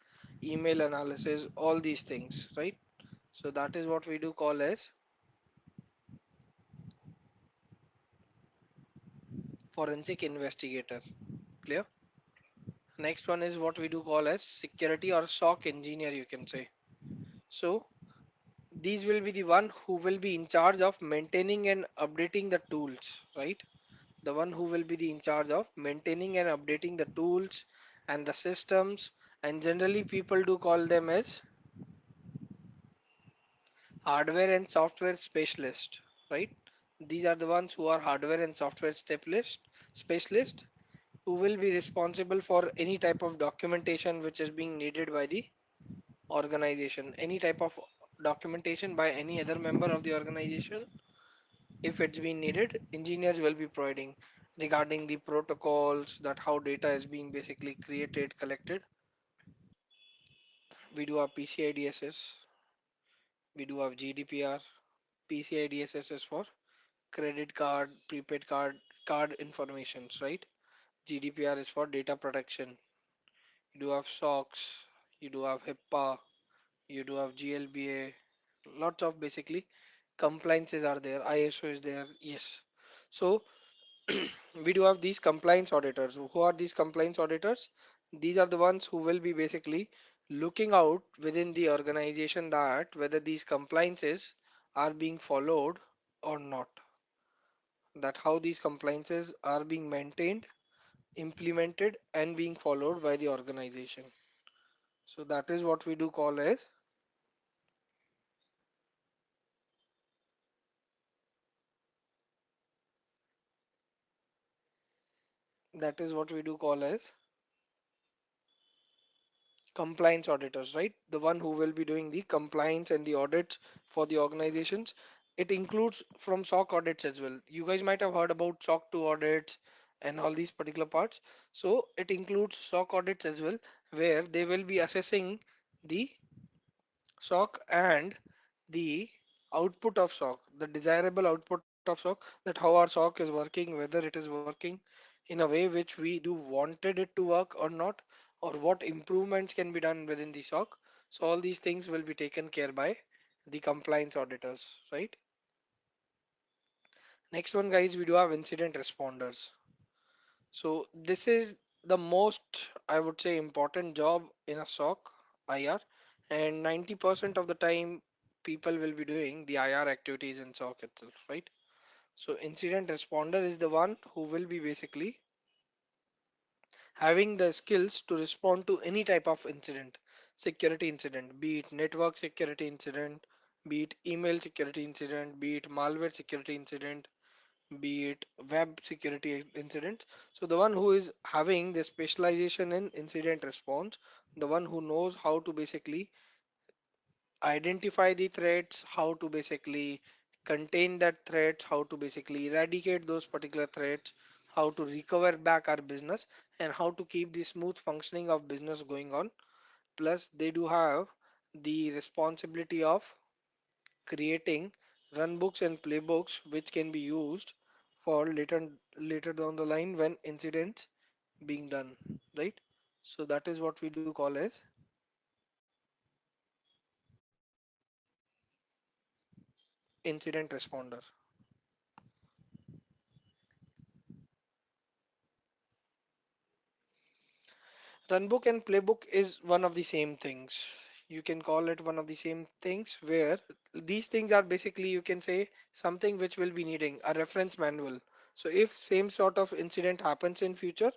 email analysis, all these things, right? So that is what we do call as forensic investigator. Clear? Next one is what we do call as security or SOC engineer, you can say. So these will be the one who will be in charge of maintaining and updating the tools, right? The one who will be the in charge of maintaining and updating the tools and the systems, and generally people do call them as hardware and software specialist, right? These are the ones who are hardware and software specialist who will be responsible for any type of documentation which is being needed by the organization, any type of documentation by any other member of the organization. If it's been needed, engineers will be providing regarding the protocols, that how data is being basically created, collected. We do have PCI DSS, we do have GDPR. PCI DSS is for credit card, prepaid card informations, right? GDPR is for data protection. You do have SOX, you do have HIPAA, you do have GLBA. Lots of basically compliances are there. ISO is there. Yes. So we do have these compliance auditors. Who are these compliance auditors? These are the ones who will be basically looking out within the organization that whether these compliances are being followed or not, that how these compliances are being maintained, implemented, and being followed by the organization. So that is what we do call as that is what we do call as compliance auditors, right? The one who will be doing the compliance and the audits for the organizations. It includes from SOC audits as well. You guys might have heard about SOC 2 audits and all these particular parts. So it includes SOC audits as well, where they will be assessing the SOC and the output of SOC, the desirable output of SOC, that how our SOC is working, whether it is working in a way which we do wanted it to work or not, or what improvements can be done within the SOC. So all these things will be taken care by the compliance auditors, right? Next one, guys, we do have incident responders. So this is the most, I would say, important job in a SOC IR, and 90% of the time people will be doing the IR activities in SOC itself, right? So incident responder is the one who will be basically having the skills to respond to any type of incident, security incident, be it network security incident, be it email security incident, be it malware security incident, be it web security incident. So the one who is having the specialization in incident response, the one who knows how to basically identify the threats, how to basically contain that threats, how to basically eradicate those particular threats, how to recover back our business, and how to keep the smooth functioning of business going on. Plus, they do have the responsibility of creating run books and playbooks which can be used for later down the line when incidents being done, right? So that is what we do call as incident responder. Runbook and playbook is one of the same things. You can call it one of the same things where these things are basically, you can say, something which will be needing a reference manual. So if same sort of incident happens in future,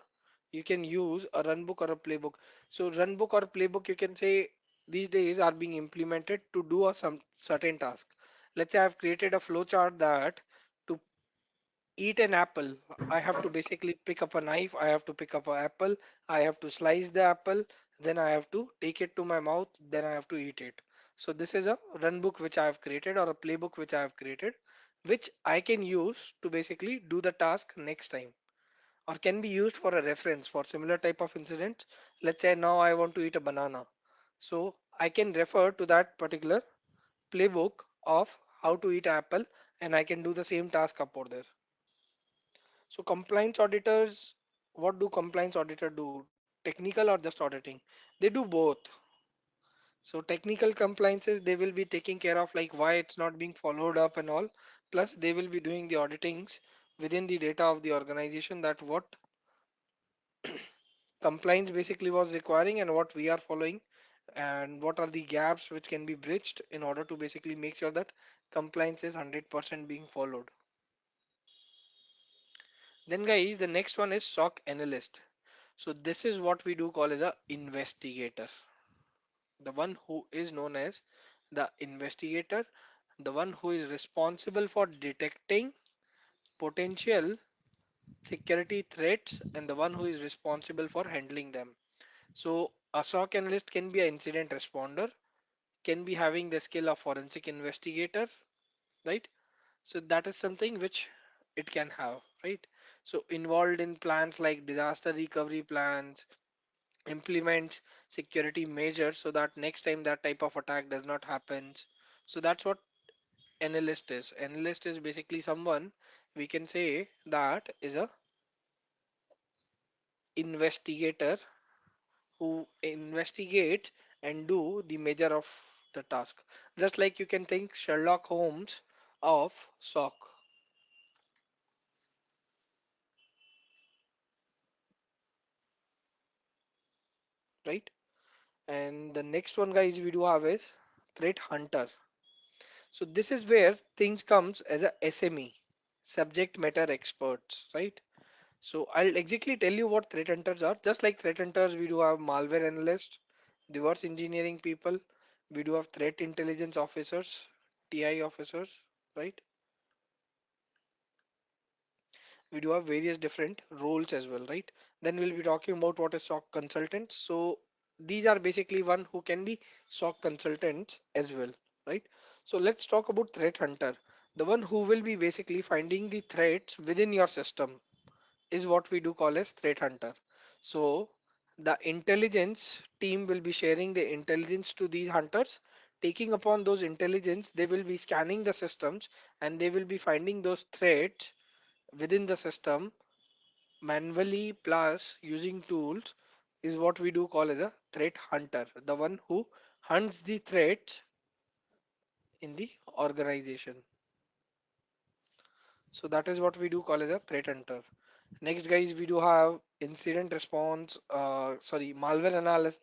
you can use a runbook or a playbook. So runbook or playbook, you can say, these days are being implemented to do a some certain task. Let's say I've created a flowchart that to eat an apple, I have to basically pick up a knife, I have to pick up an apple, I have to slice the apple, then I have to take it to my mouth, then I have to eat it. So this is a run book which I have created or a playbook which I have created, which I can use to basically do the task next time, or can be used for a reference for similar type of incidents. Let's say now I want to eat a banana. So I can refer to that particular playbook of how to eat apple, and I can do the same task up over there. So compliance auditors, what do compliance auditor do? Technical or just auditing? They do both. So technical compliances, they will be taking care of like why it's not being followed up and all. Plus they will be doing the auditings within the data of the organization, that what compliance basically was requiring and what we are following, and what are the gaps which can be bridged in order to basically make sure that compliance is 100% being followed. Then guys, the next one is SOC analyst. So this is what we do call as a investigator. The one who is known as the investigator, the one who is responsible for detecting potential security threats, and the one who is responsible for handling them. So a SOC analyst can be an incident responder, can be having the skill of forensic investigator, right? So that is something which it can have, right? So involved in plans like disaster recovery plans, implements security measures so that next time that type of attack does not happen. So that's what analyst is. Analyst is basically someone, we can say, that is a investigator who investigates and do the measure of the task. Just like you can think Sherlock Holmes of SOC, right? And the next one, guys, we do have is threat hunter. So this is where things comes as a SME, subject matter experts, right? So I'll exactly tell you what threat hunters are. Just like threat hunters, we do have malware analysts, reverse engineering people, we do have threat intelligence officers, TI officers, right? We do have various different roles as well, right? Then we'll be talking about what is SOC consultants. So these are basically one who can be SOC consultants as well, right? So let's talk about threat hunter. The one who will be basically finding the threats within your system is what we do call as threat hunter. So the intelligence team will be sharing the intelligence to these hunters. Taking upon those intelligence, they will be scanning the systems and they will be finding those threats within the system manually plus using tools is what we do call as a threat hunter, the one who hunts the threats in the organization. So that is what we do call as a threat hunter. Next, guys, we do have incident response, malware analysis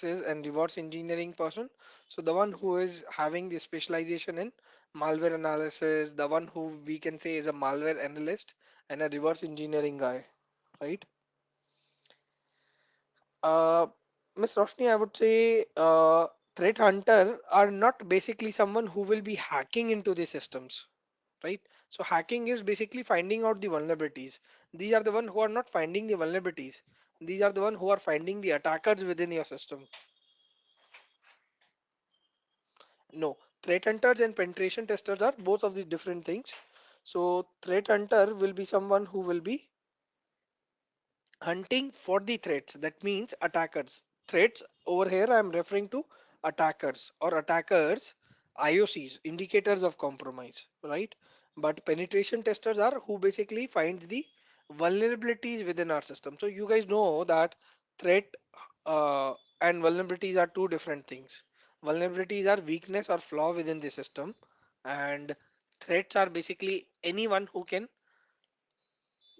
and reverse engineering person. So the one who is having the specialization in malware analysis, the one who we can say is a malware analyst and a reverse engineering guy, right? Uh, Miss Roshni, I would say threat hunter are not basically someone who will be hacking into the systems, right? So hacking is basically finding out the vulnerabilities. These are the one who are not finding the vulnerabilities. These are the one who are finding the attackers within your system. No, threat hunters and penetration testers are both of the different things. So threat hunter will be someone who will be hunting for the threats. That means attackers. Threats over here I am referring to attackers or attackers IOCs, indicators of compromise, right? But penetration testers are who basically finds the vulnerabilities within our system. So you guys know that threat and vulnerabilities are two different things. Vulnerabilities are weakness or flaw within the system, and threats are basically anyone who can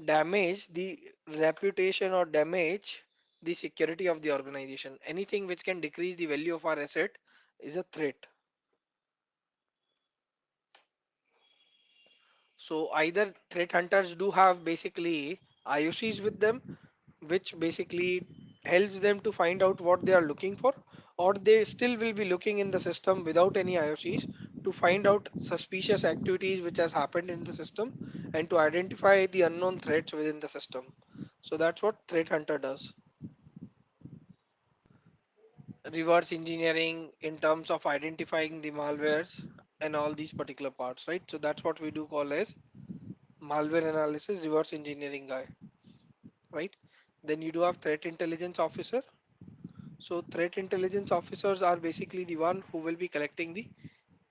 damage the reputation or damage the security of the organization. Anything which can decrease the value of our asset is a threat. So either threat hunters do have basically IOCs with them, which basically helps them to find out what they are looking for, or they still will be looking in the system without any IOCs to find out suspicious activities which has happened in the system and to identify the unknown threats within the system. So that's what threat hunter does. Reverse engineering in terms of identifying the malwares and all these particular parts, right? So that's what we do call as malware analysis reverse engineering guy, right? Then you do have threat intelligence officer. So threat intelligence officers are basically the one who will be collecting the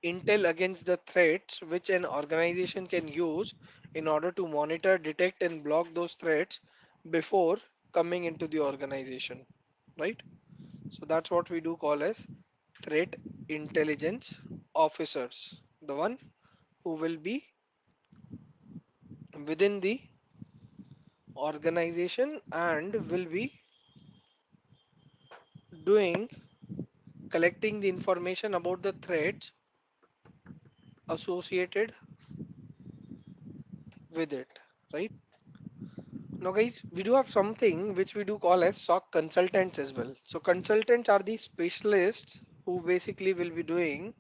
intel against the threats which an organization can use in order to monitor, detect and block those threats before coming into the organization, right? So that's what we do call as threat intelligence officers, the one who will be within the organization and will be doing collecting the information about the threats associated with it, right? Now guys, we do have something which we do call as SOC consultants as well. So consultants are the specialists who basically will be doing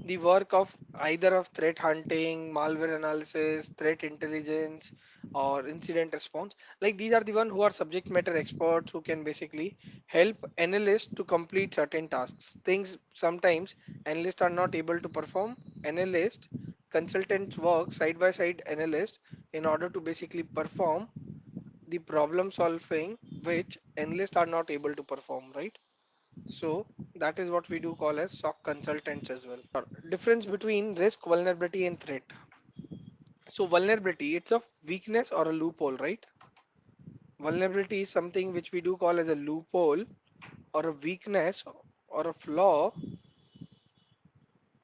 the work of either of threat hunting, malware analysis, threat intelligence, or incident response. Like these are the one who are subject matter experts who can basically help analysts to complete certain tasks. Things sometimes analysts are not able to perform. Analyst consultants work side by side analyst in order to basically perform the problem solving which analysts are not able to perform, right? So that is what we do call as SOC consultants as well. Difference between risk, vulnerability, and threat. So vulnerability, it's a weakness or a loophole, right? Vulnerability is something which we do call as a loophole or a weakness or a flaw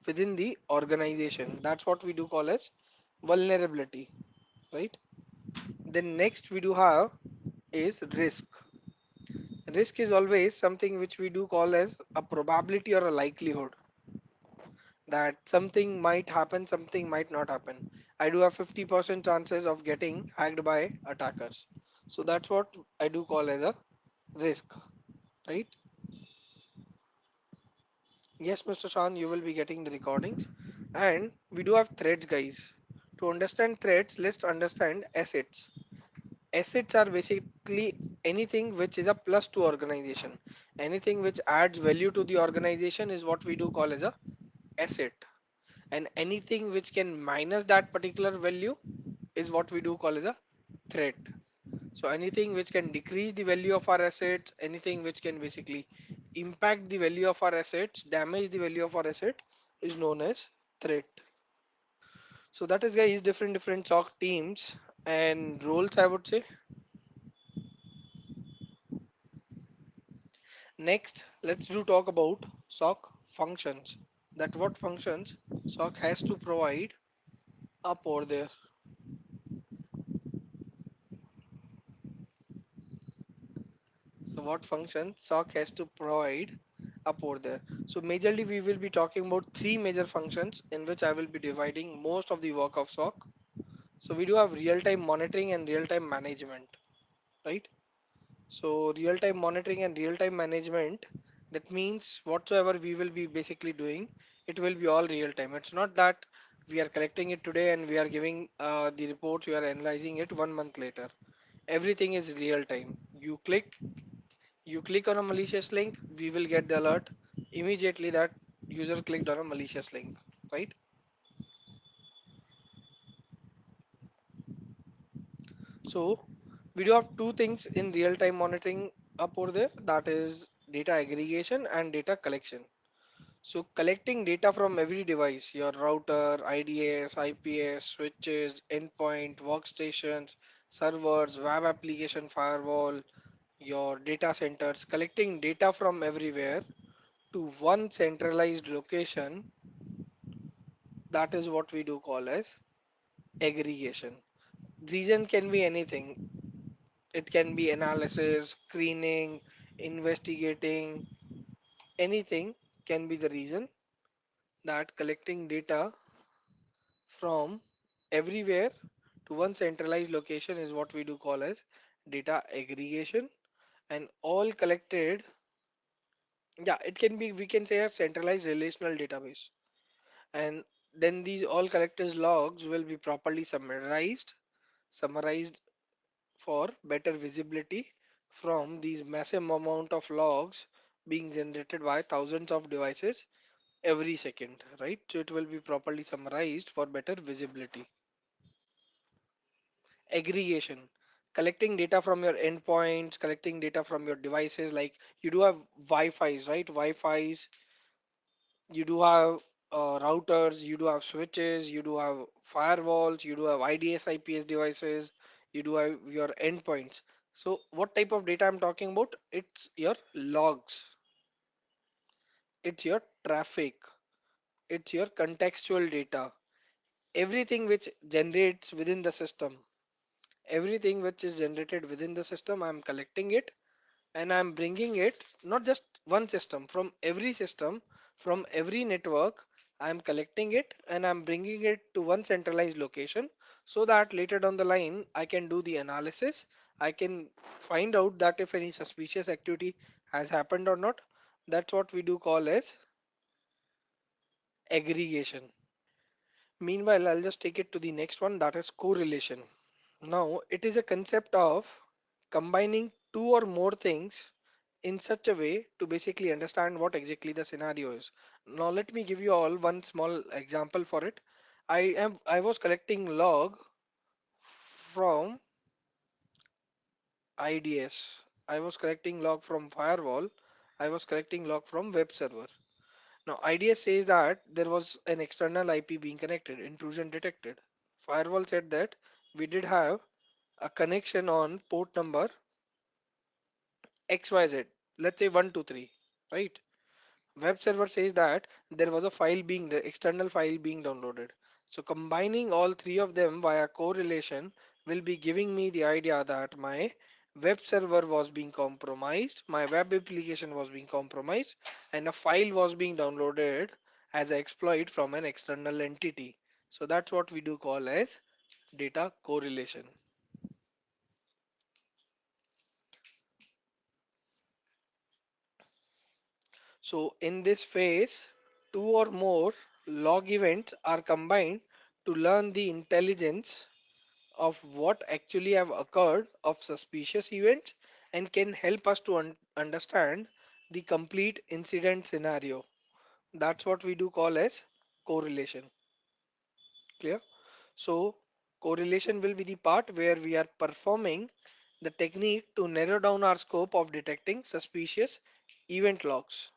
within the organization. That's what we do call as vulnerability, right? Then next we do have is risk. Risk is always something which we do call as a probability or a likelihood that something might happen, something might not happen. I do have 50% chances of getting hacked by attackers. So that's what I do call as a risk, right? Yes, Mr. Shan, you will be getting the recordings. And we do have threats, guys. To understand threats, let's understand assets. Assets are basically anything which is a plus to organization, anything which adds value to the organization is what we do call as a asset, and anything which can minus that particular value is what we do call as a threat. So anything which can decrease the value of our assets, anything which can basically impact the value of our assets, damage the value of our asset is known as threat. So that is guys different SOC teams and roles I would say. Next, let's do talk about SOC functions. That what functions SOC has to provide up over there. So what function SOC has to provide up over there. So majorly we will be talking about three major functions in which I will be dividing most of the work of SOC. So we do have real-time monitoring and real-time management, right? So real-time monitoring and real-time management, that means whatsoever we will be basically doing, it will be all real-time. It's not that we are collecting it today and we are giving the reports, we are analyzing it 1 month later. Everything is real-time. You click on a malicious link, we will get the alert immediately that user clicked on a malicious link, right? So we do have two things in real-time monitoring up over there, that is data aggregation and data collection. So collecting data from every device, your router, IDS, IPS, switches, endpoint, workstations, servers, web application firewall, your data centers, collecting data from everywhere to one centralized location, that is what we do call as aggregation. Reason can be anything. It can be analysis, screening, investigating, anything can be the reason that collecting data from everywhere to one centralized location is what we do call as data aggregation, and all collected, yeah, it can be, we can say a centralized relational database, and then these all collected logs will be properly summarized for better visibility from these massive amount of logs being generated by thousands of devices every second, right? So it will be properly summarized for better visibility. Aggregation, collecting data from your endpoints, collecting data from your devices, like you do have Wi-Fi's, right? Wi-Fi's, you do have routers, you do have switches, you do have firewalls, you do have IDS, IPS devices, you do have your endpoints. So what type of data I'm talking about? It's your logs, it's your traffic, it's your contextual data, everything which generates within the system, everything which is generated within the system, I'm collecting it and I'm bringing it, not just one system, from every network. I'm collecting it and I'm bringing it to one centralized location so that later down the line I can do the analysis. I can find out that if any suspicious activity has happened or not. That's what we do call as aggregation. Meanwhile, I'll just take it to the next one, that is correlation. Now, it is a concept of combining two or more things in such a way to basically understand what exactly the scenario is. Now, let me give you all one small example for it. I was collecting log from IDS. I was collecting log from firewall. I was collecting log from web server. Now, IDS says that there was an external IP being connected, intrusion detected. Firewall said that we did have a connection on port number XYZ, let's say 123, right? Web server says that there was a file being, the external file being downloaded. So combining all three of them via correlation will be giving me the idea that my web server was being compromised, my web application was being compromised, and a file was being downloaded as an exploit from an external entity. So that's what we do call as data correlation. So in this phase, two or more log events are combined to learn the intelligence of what actually have occurred of suspicious events and can help us to understand the complete incident scenario. That's what we do call as correlation. Clear? So correlation will be the part where we are performing the technique to narrow down our scope of detecting suspicious event logs.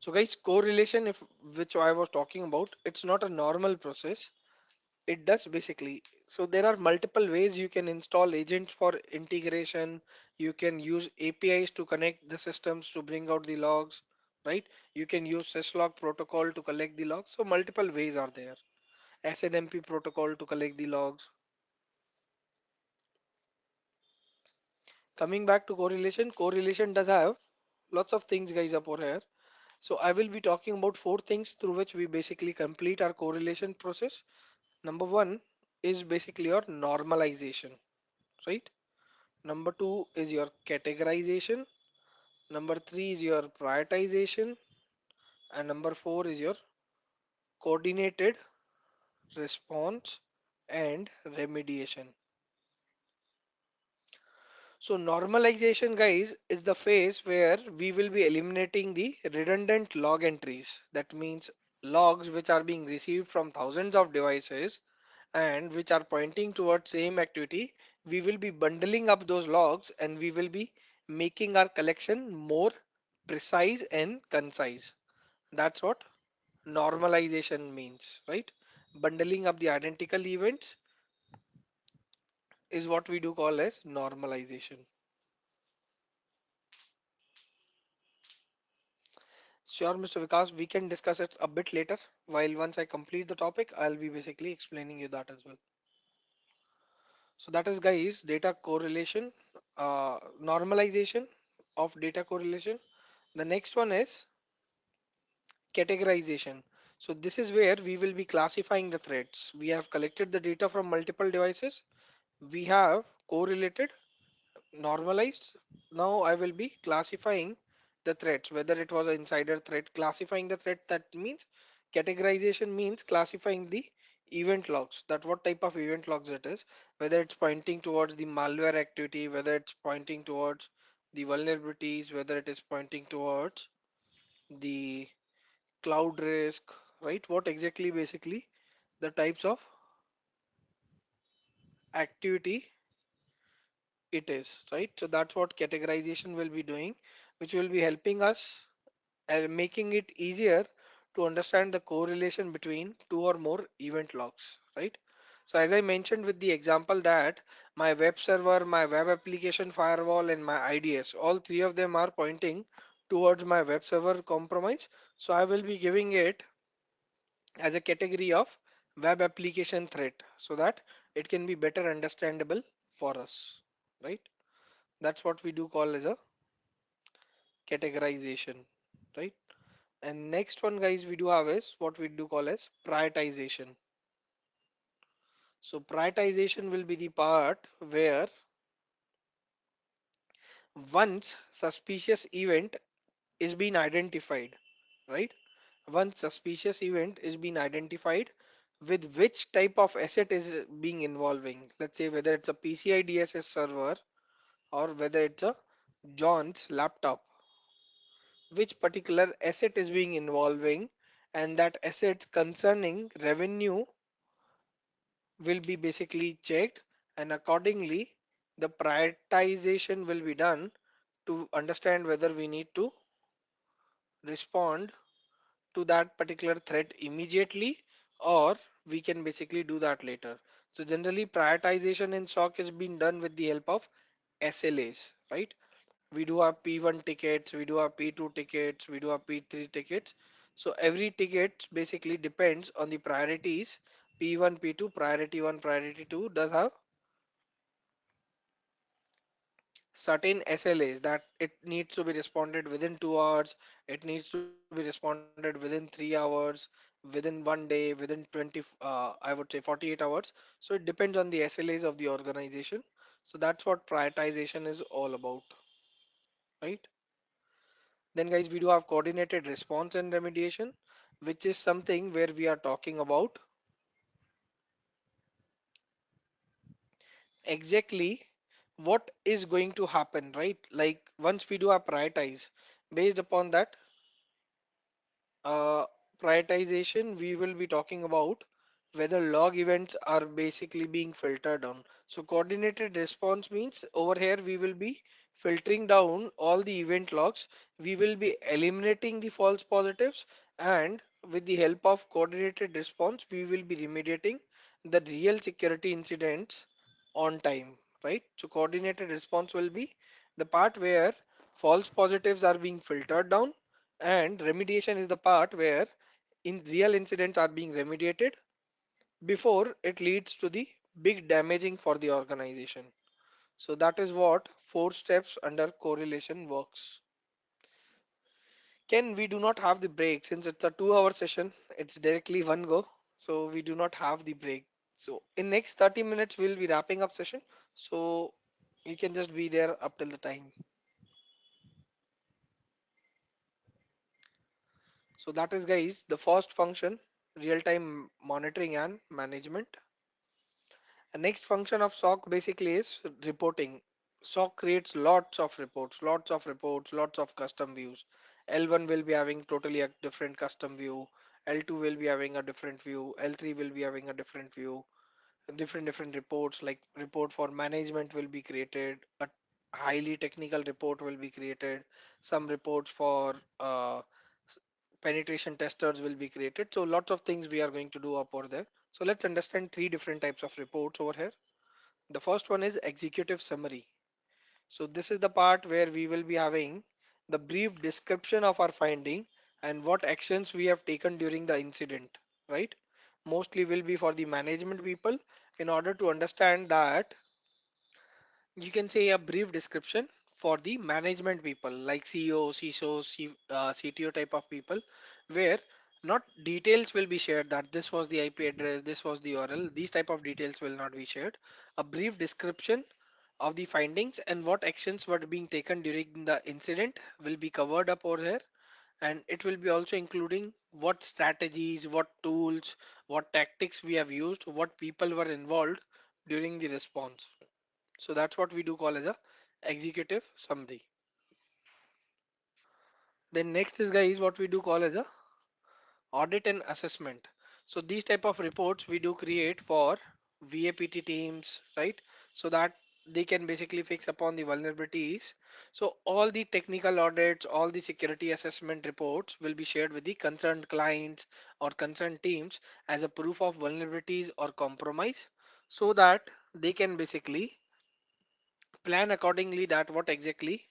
So guys, correlation, if which I was talking about, it's not a normal process. It does basically. So there are multiple ways you can install agents for integration. You can use APIs to connect the systems to bring out the logs, right? You can use syslog protocol to collect the logs. So multiple ways are there. SNMP protocol to collect the logs. Coming back to correlation, correlation does have lots of things guys up over here. So I will be talking about four things through which we basically complete our correlation process. Number one is basically your normalization, right? Number two is your categorization. Number three is your prioritization. And number four is your coordinated response and remediation. So normalization guys is the phase where we will be eliminating the redundant log entries. That means logs which are being received from thousands of devices and which are pointing towards same activity. We will be bundling up those logs and we will be making our collection more precise and concise. That's what normalization means, right? Bundling up the identical events is what we do call as normalization. Sure, Mr. Vikas, we can discuss it a bit later. While once I complete the topic, I'll be basically explaining you that as well. So that is guys, data correlation, normalization of data correlation. The next one is categorization. So this is where we will be classifying the threats. We have collected the data from multiple devices. We have correlated, normalized. Now I will be classifying the threats, whether it was an insider threat, classifying the threat. That means categorization means classifying the event logs, that what type of event logs it is, whether it's pointing towards the malware activity, whether it's pointing towards the vulnerabilities, whether it is pointing towards the cloud risk, right? What exactly basically the types of activity it is, right? So that's what categorization will be doing, which will be helping us and making it easier to understand the correlation between two or more event logs, right? So as I mentioned with the example that my web server, my web application firewall and my IDS, all three of them are pointing towards my web server compromise. So I will be giving it as a category of web application threat so that it can be better understandable for us, right? That's what we do call as a categorization, right? And next one guys we do have is what we do call as prioritization. So prioritization will be the part where once suspicious event is being identified, right? Once suspicious event is being identified with which type of asset is being involving. Let's say whether it's a PCI DSS server or whether it's a John's laptop, which particular asset is being involving, and that assets concerning revenue will be basically checked, and accordingly the prioritization will be done to understand whether we need to respond to that particular threat immediately or we can basically do that later. So generally prioritization in SOC is being done with the help of SLAs, right? We do have P1 tickets, we do have P2 tickets, we do have P3 tickets. So every ticket basically depends on the priorities. P1, P2, priority 1, priority 2 does have certain SLAs that it needs to be responded within 2 hours, it needs to be responded within 3 hours, within one day, within 20, I would say 48 hours. So it depends on the SLAs of the organization. So that's what prioritization is all about, right? Then guys, we do have coordinated response and remediation, which is something where we are talking about exactly what is going to happen, right? Like once we do our prioritize, based upon that uh, prioritization, we will be talking about whether log events are basically being filtered down. So coordinated response means over here we will be filtering down all the event logs. We will be eliminating the false positives, and with the help of coordinated response, we will be remediating the real security incidents on time, right? So coordinated response will be the part where false positives are being filtered down, and remediation is the part where in real incidents are being remediated before it leads to the big damaging for the organization. So that is what 4 steps under correlation works. Ken, we do not have the break since it's a 2 hour session. It's directly one go. So we do not have the break. So in next 30 minutes, we'll be wrapping up session. So you can just be there up till the time. So that is guys, the first function, real-time monitoring and management. The next function of SOC basically is reporting. SOC creates lots of custom views. L1 will be having totally a different custom view. L2 will be having a different view. L3 will be having a different view. Different reports, like report for management will be created. A highly technical report will be created. Some reports for s- penetration testers will be created. So lots of things we are going to do up over there. So let's understand 3 different types of reports over here. The first one is executive summary. So this is the part where we will be having the brief description of our finding and what actions we have taken during the incident, right? Mostly will be for the management people in order to understand that you can say a brief description for the management people like CEO, CISO, CTO type of people, where not details will be shared that this was the IP address, this was the URL, these type of details will not be shared. A brief description of the findings and what actions were being taken during the incident will be covered up over here, and it will be also including what strategies, what tools, what tactics we have used, what people were involved during the response. So that's what we do call as a executive summary. Then next is guys what we do call as a audit and assessment. So these type of reports we do create for VAPT teams, right? So that they can basically fix upon the vulnerabilities. So all the technical audits, all the security assessment reports will be shared with the concerned clients or concerned teams as a proof of vulnerabilities or compromise, so that they can basically plan accordingly that what exactly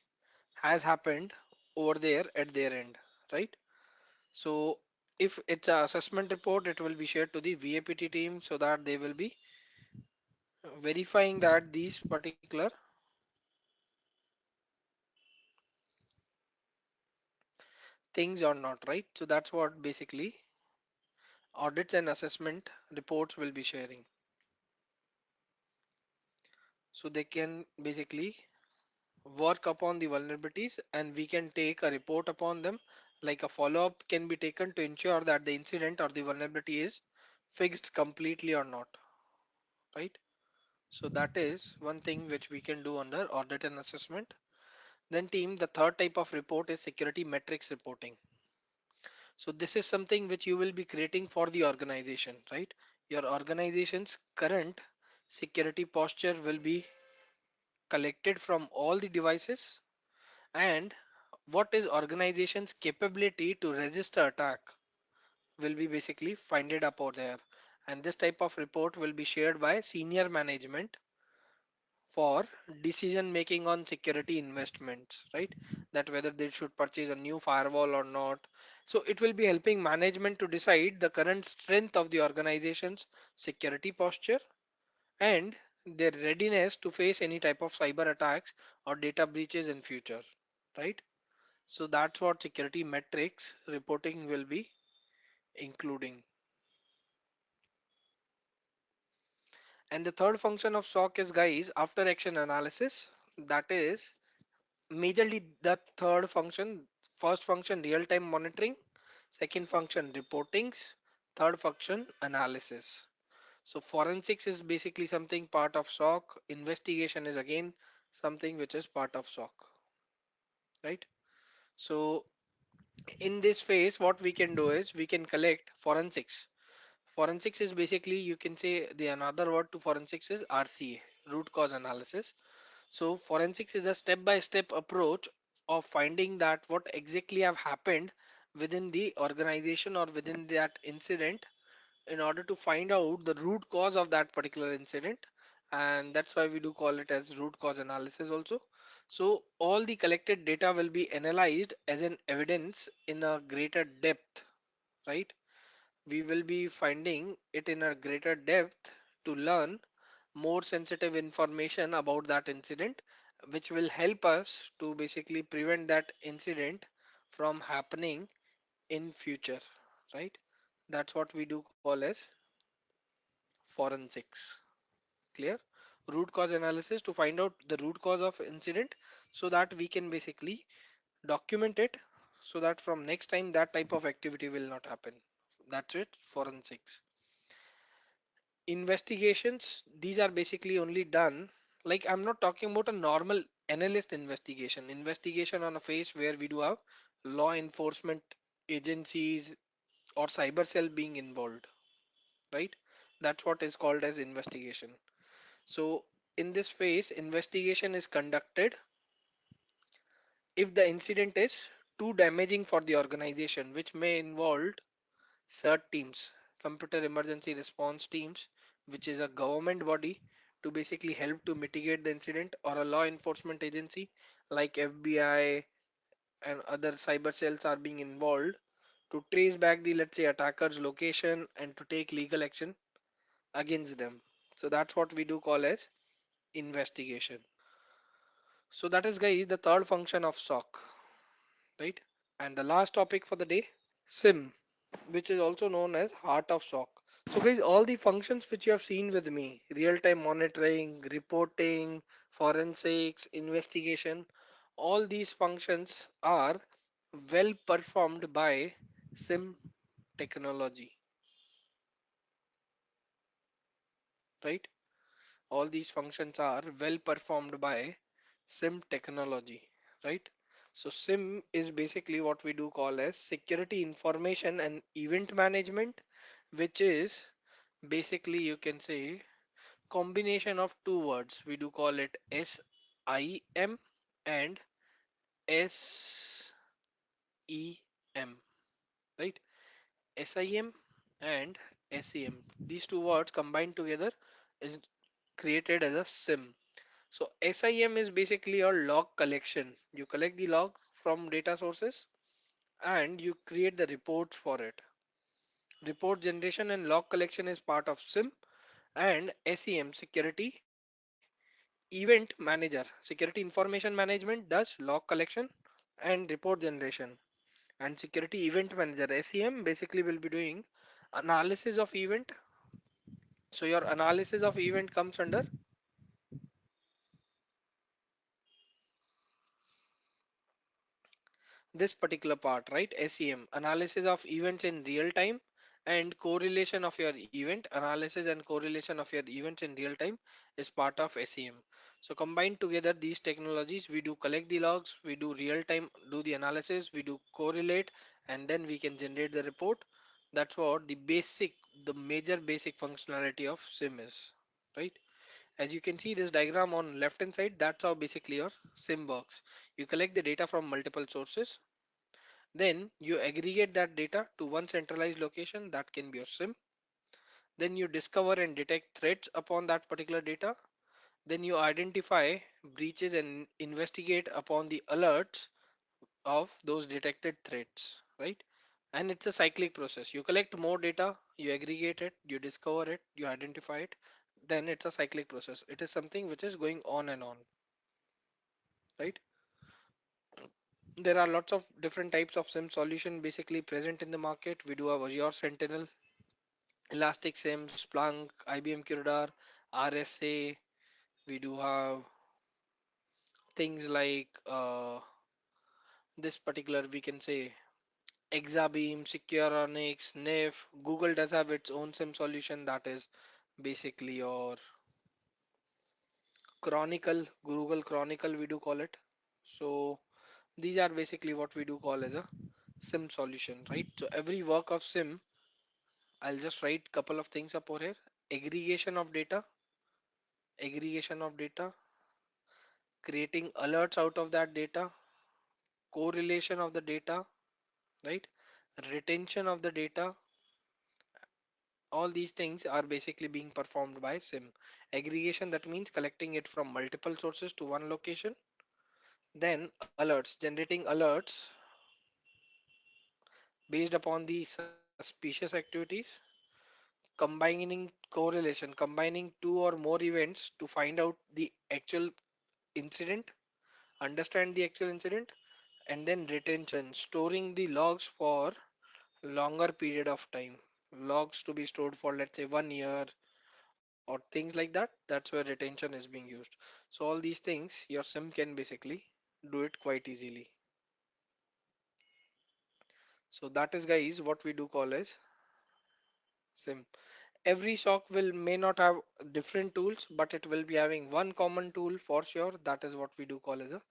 has happened over there at their end, right? So if it's a assessment report, it will be shared to the VAPT team so that they will be verifying that these particular things are not right. So that's what basically audits and assessment reports will be sharing. So they can basically work upon the vulnerabilities and we can take a report upon them, like a follow-up can be taken to ensure that the incident or the vulnerability is fixed completely or not, right? So that is one thing which we can do under audit and assessment. Then team, the third type of report is security metrics reporting. So this is something which you will be creating for the organization, right? Your organization's current security posture will be collected from all the devices, and what is organization's capability to register attack will be basically finded up over there. And this type of report will be shared by senior management for decision making on security investments, right? That whether they should purchase a new firewall or not. So it will be helping management to decide the current strength of the organization's security posture and their readiness to face any type of cyber attacks or data breaches in future, right? So that's what security metrics reporting will be including. And the third function of SOC is guys after action analysis. That is majorly the third function. First function real time monitoring, second function reportings, third function analysis. So forensics is basically something part of SOC, investigation is again something which is part of SOC, right? So in this phase, what we can do is we can collect forensics. Forensics is basically, you can say, the another word to forensics is RCA, root cause analysis. So forensics is a step-by-step approach of finding that what exactly have happened within the organization or within that incident in order to find out the root cause of that particular incident, and that's why we do call it as root cause analysis also. So all the collected data will be analyzed as an evidence in a greater depth, right? We will be finding it in a greater depth to learn more sensitive information about that incident, which will help us to basically prevent that incident from happening in future, right? That's what we do call as forensics. Clear? Root cause analysis to find out the root cause of incident so that we can basically document it so that from next time that type of activity will not happen. That's it, forensics. Investigations, these are basically only done, like I'm not talking about a normal analyst investigation on a phase where we do have law enforcement agencies or cyber cell being involved, right? That's what is called as investigation. So in this phase, investigation is conducted if the incident is too damaging for the organization, which may involve CERT teams, computer emergency response teams, which is a government body to basically help to mitigate the incident, or a law enforcement agency like FBI and other cyber cells are being involved to trace back the, let's say, attacker's location and to take legal action against them. So that's what we do call as investigation. So that is, guys, the third function of SOC, right? And the last topic for the day, SIM, which is also known as heart of SOC. So guys, all the functions which you have seen with me, real-time monitoring, reporting, forensics, investigation, all these functions are well performed by SIM technology, right? All these functions are well performed by SIM technology, right? So SIM is basically what we do call as security information and event management, which is basically, you can say, combination of two words. We do call it SIM and SEM, right? SIM and SEM. These two words combined together is created as a SIM. So SIM is basically your log collection. You collect the log from data sources and you create the reports for it. Report generation and log collection is part of SIM, and SEM, security event manager, security information management, does log collection and report generation. And security event manager, SEM, basically will be doing analysis of event. So your analysis of event comes under this particular part, right? SEM, analysis of events in real time, and correlation of your event, analysis and correlation of your events in real time is part of SEM. So combined together, these technologies, we do collect the logs, we do real time, do the analysis, we do correlate, and then we can generate the report. That's what the basic, the major basic functionality of SIM is, right? As you can see this diagram on left hand side, that's how basically your SIM works. You collect the data from multiple sources, then you aggregate that data to one centralized location, that can be your SIM. Then you discover and detect threats upon that particular data. Then you identify breaches and investigate upon the alerts of those detected threats, right? And it's a cyclic process. You collect more data, you aggregate it, you discover it, you identify it, then it's a cyclic process. It is something which is going on and on, right? There are lots of different types of SIM solution basically present in the market. We do have Azure Sentinel, Elastic SIM, Splunk, IBM Curador, RSA. We do have things like this particular, we can say, Exabeam, Securonix, NIF. Google does have its own SIM solution, that is basically your Chronicle, Google Chronicle, we do call it. So these are basically what we do call as a SIM solution, right? So every work of SIM, I'll just write couple of things up over here. Aggregation of data, aggregation of data, creating alerts out of that data, correlation of the data, right? Retention of the data, all these things are basically being performed by SIM. Aggregation, that means collecting it from multiple sources to one location. Then alerts, generating alerts based upon the suspicious activities. Combining correlation, combining two or more events to find out the actual incident, understand the actual incident, and then retention, storing the logs for longer period of time. Logs to be stored for, let's say, 1 year or things like that. That's where retention is being used. So all these things your SIM can basically do it quite easily. So that is, guys, what we do call as SIM. Every SOC will may not have different tools, but it will be having one common tool for sure. That is what we do call as a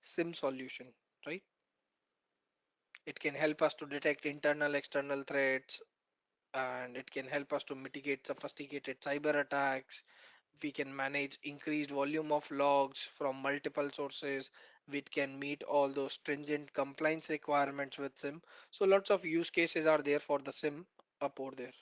SIM solution, right? It can help us to detect internal, external threats, and it can help us to mitigate sophisticated cyber attacks. We can manage increased volume of logs from multiple sources. We can meet all those stringent compliance requirements with SIM. So lots of use cases are there for the SIM up over there.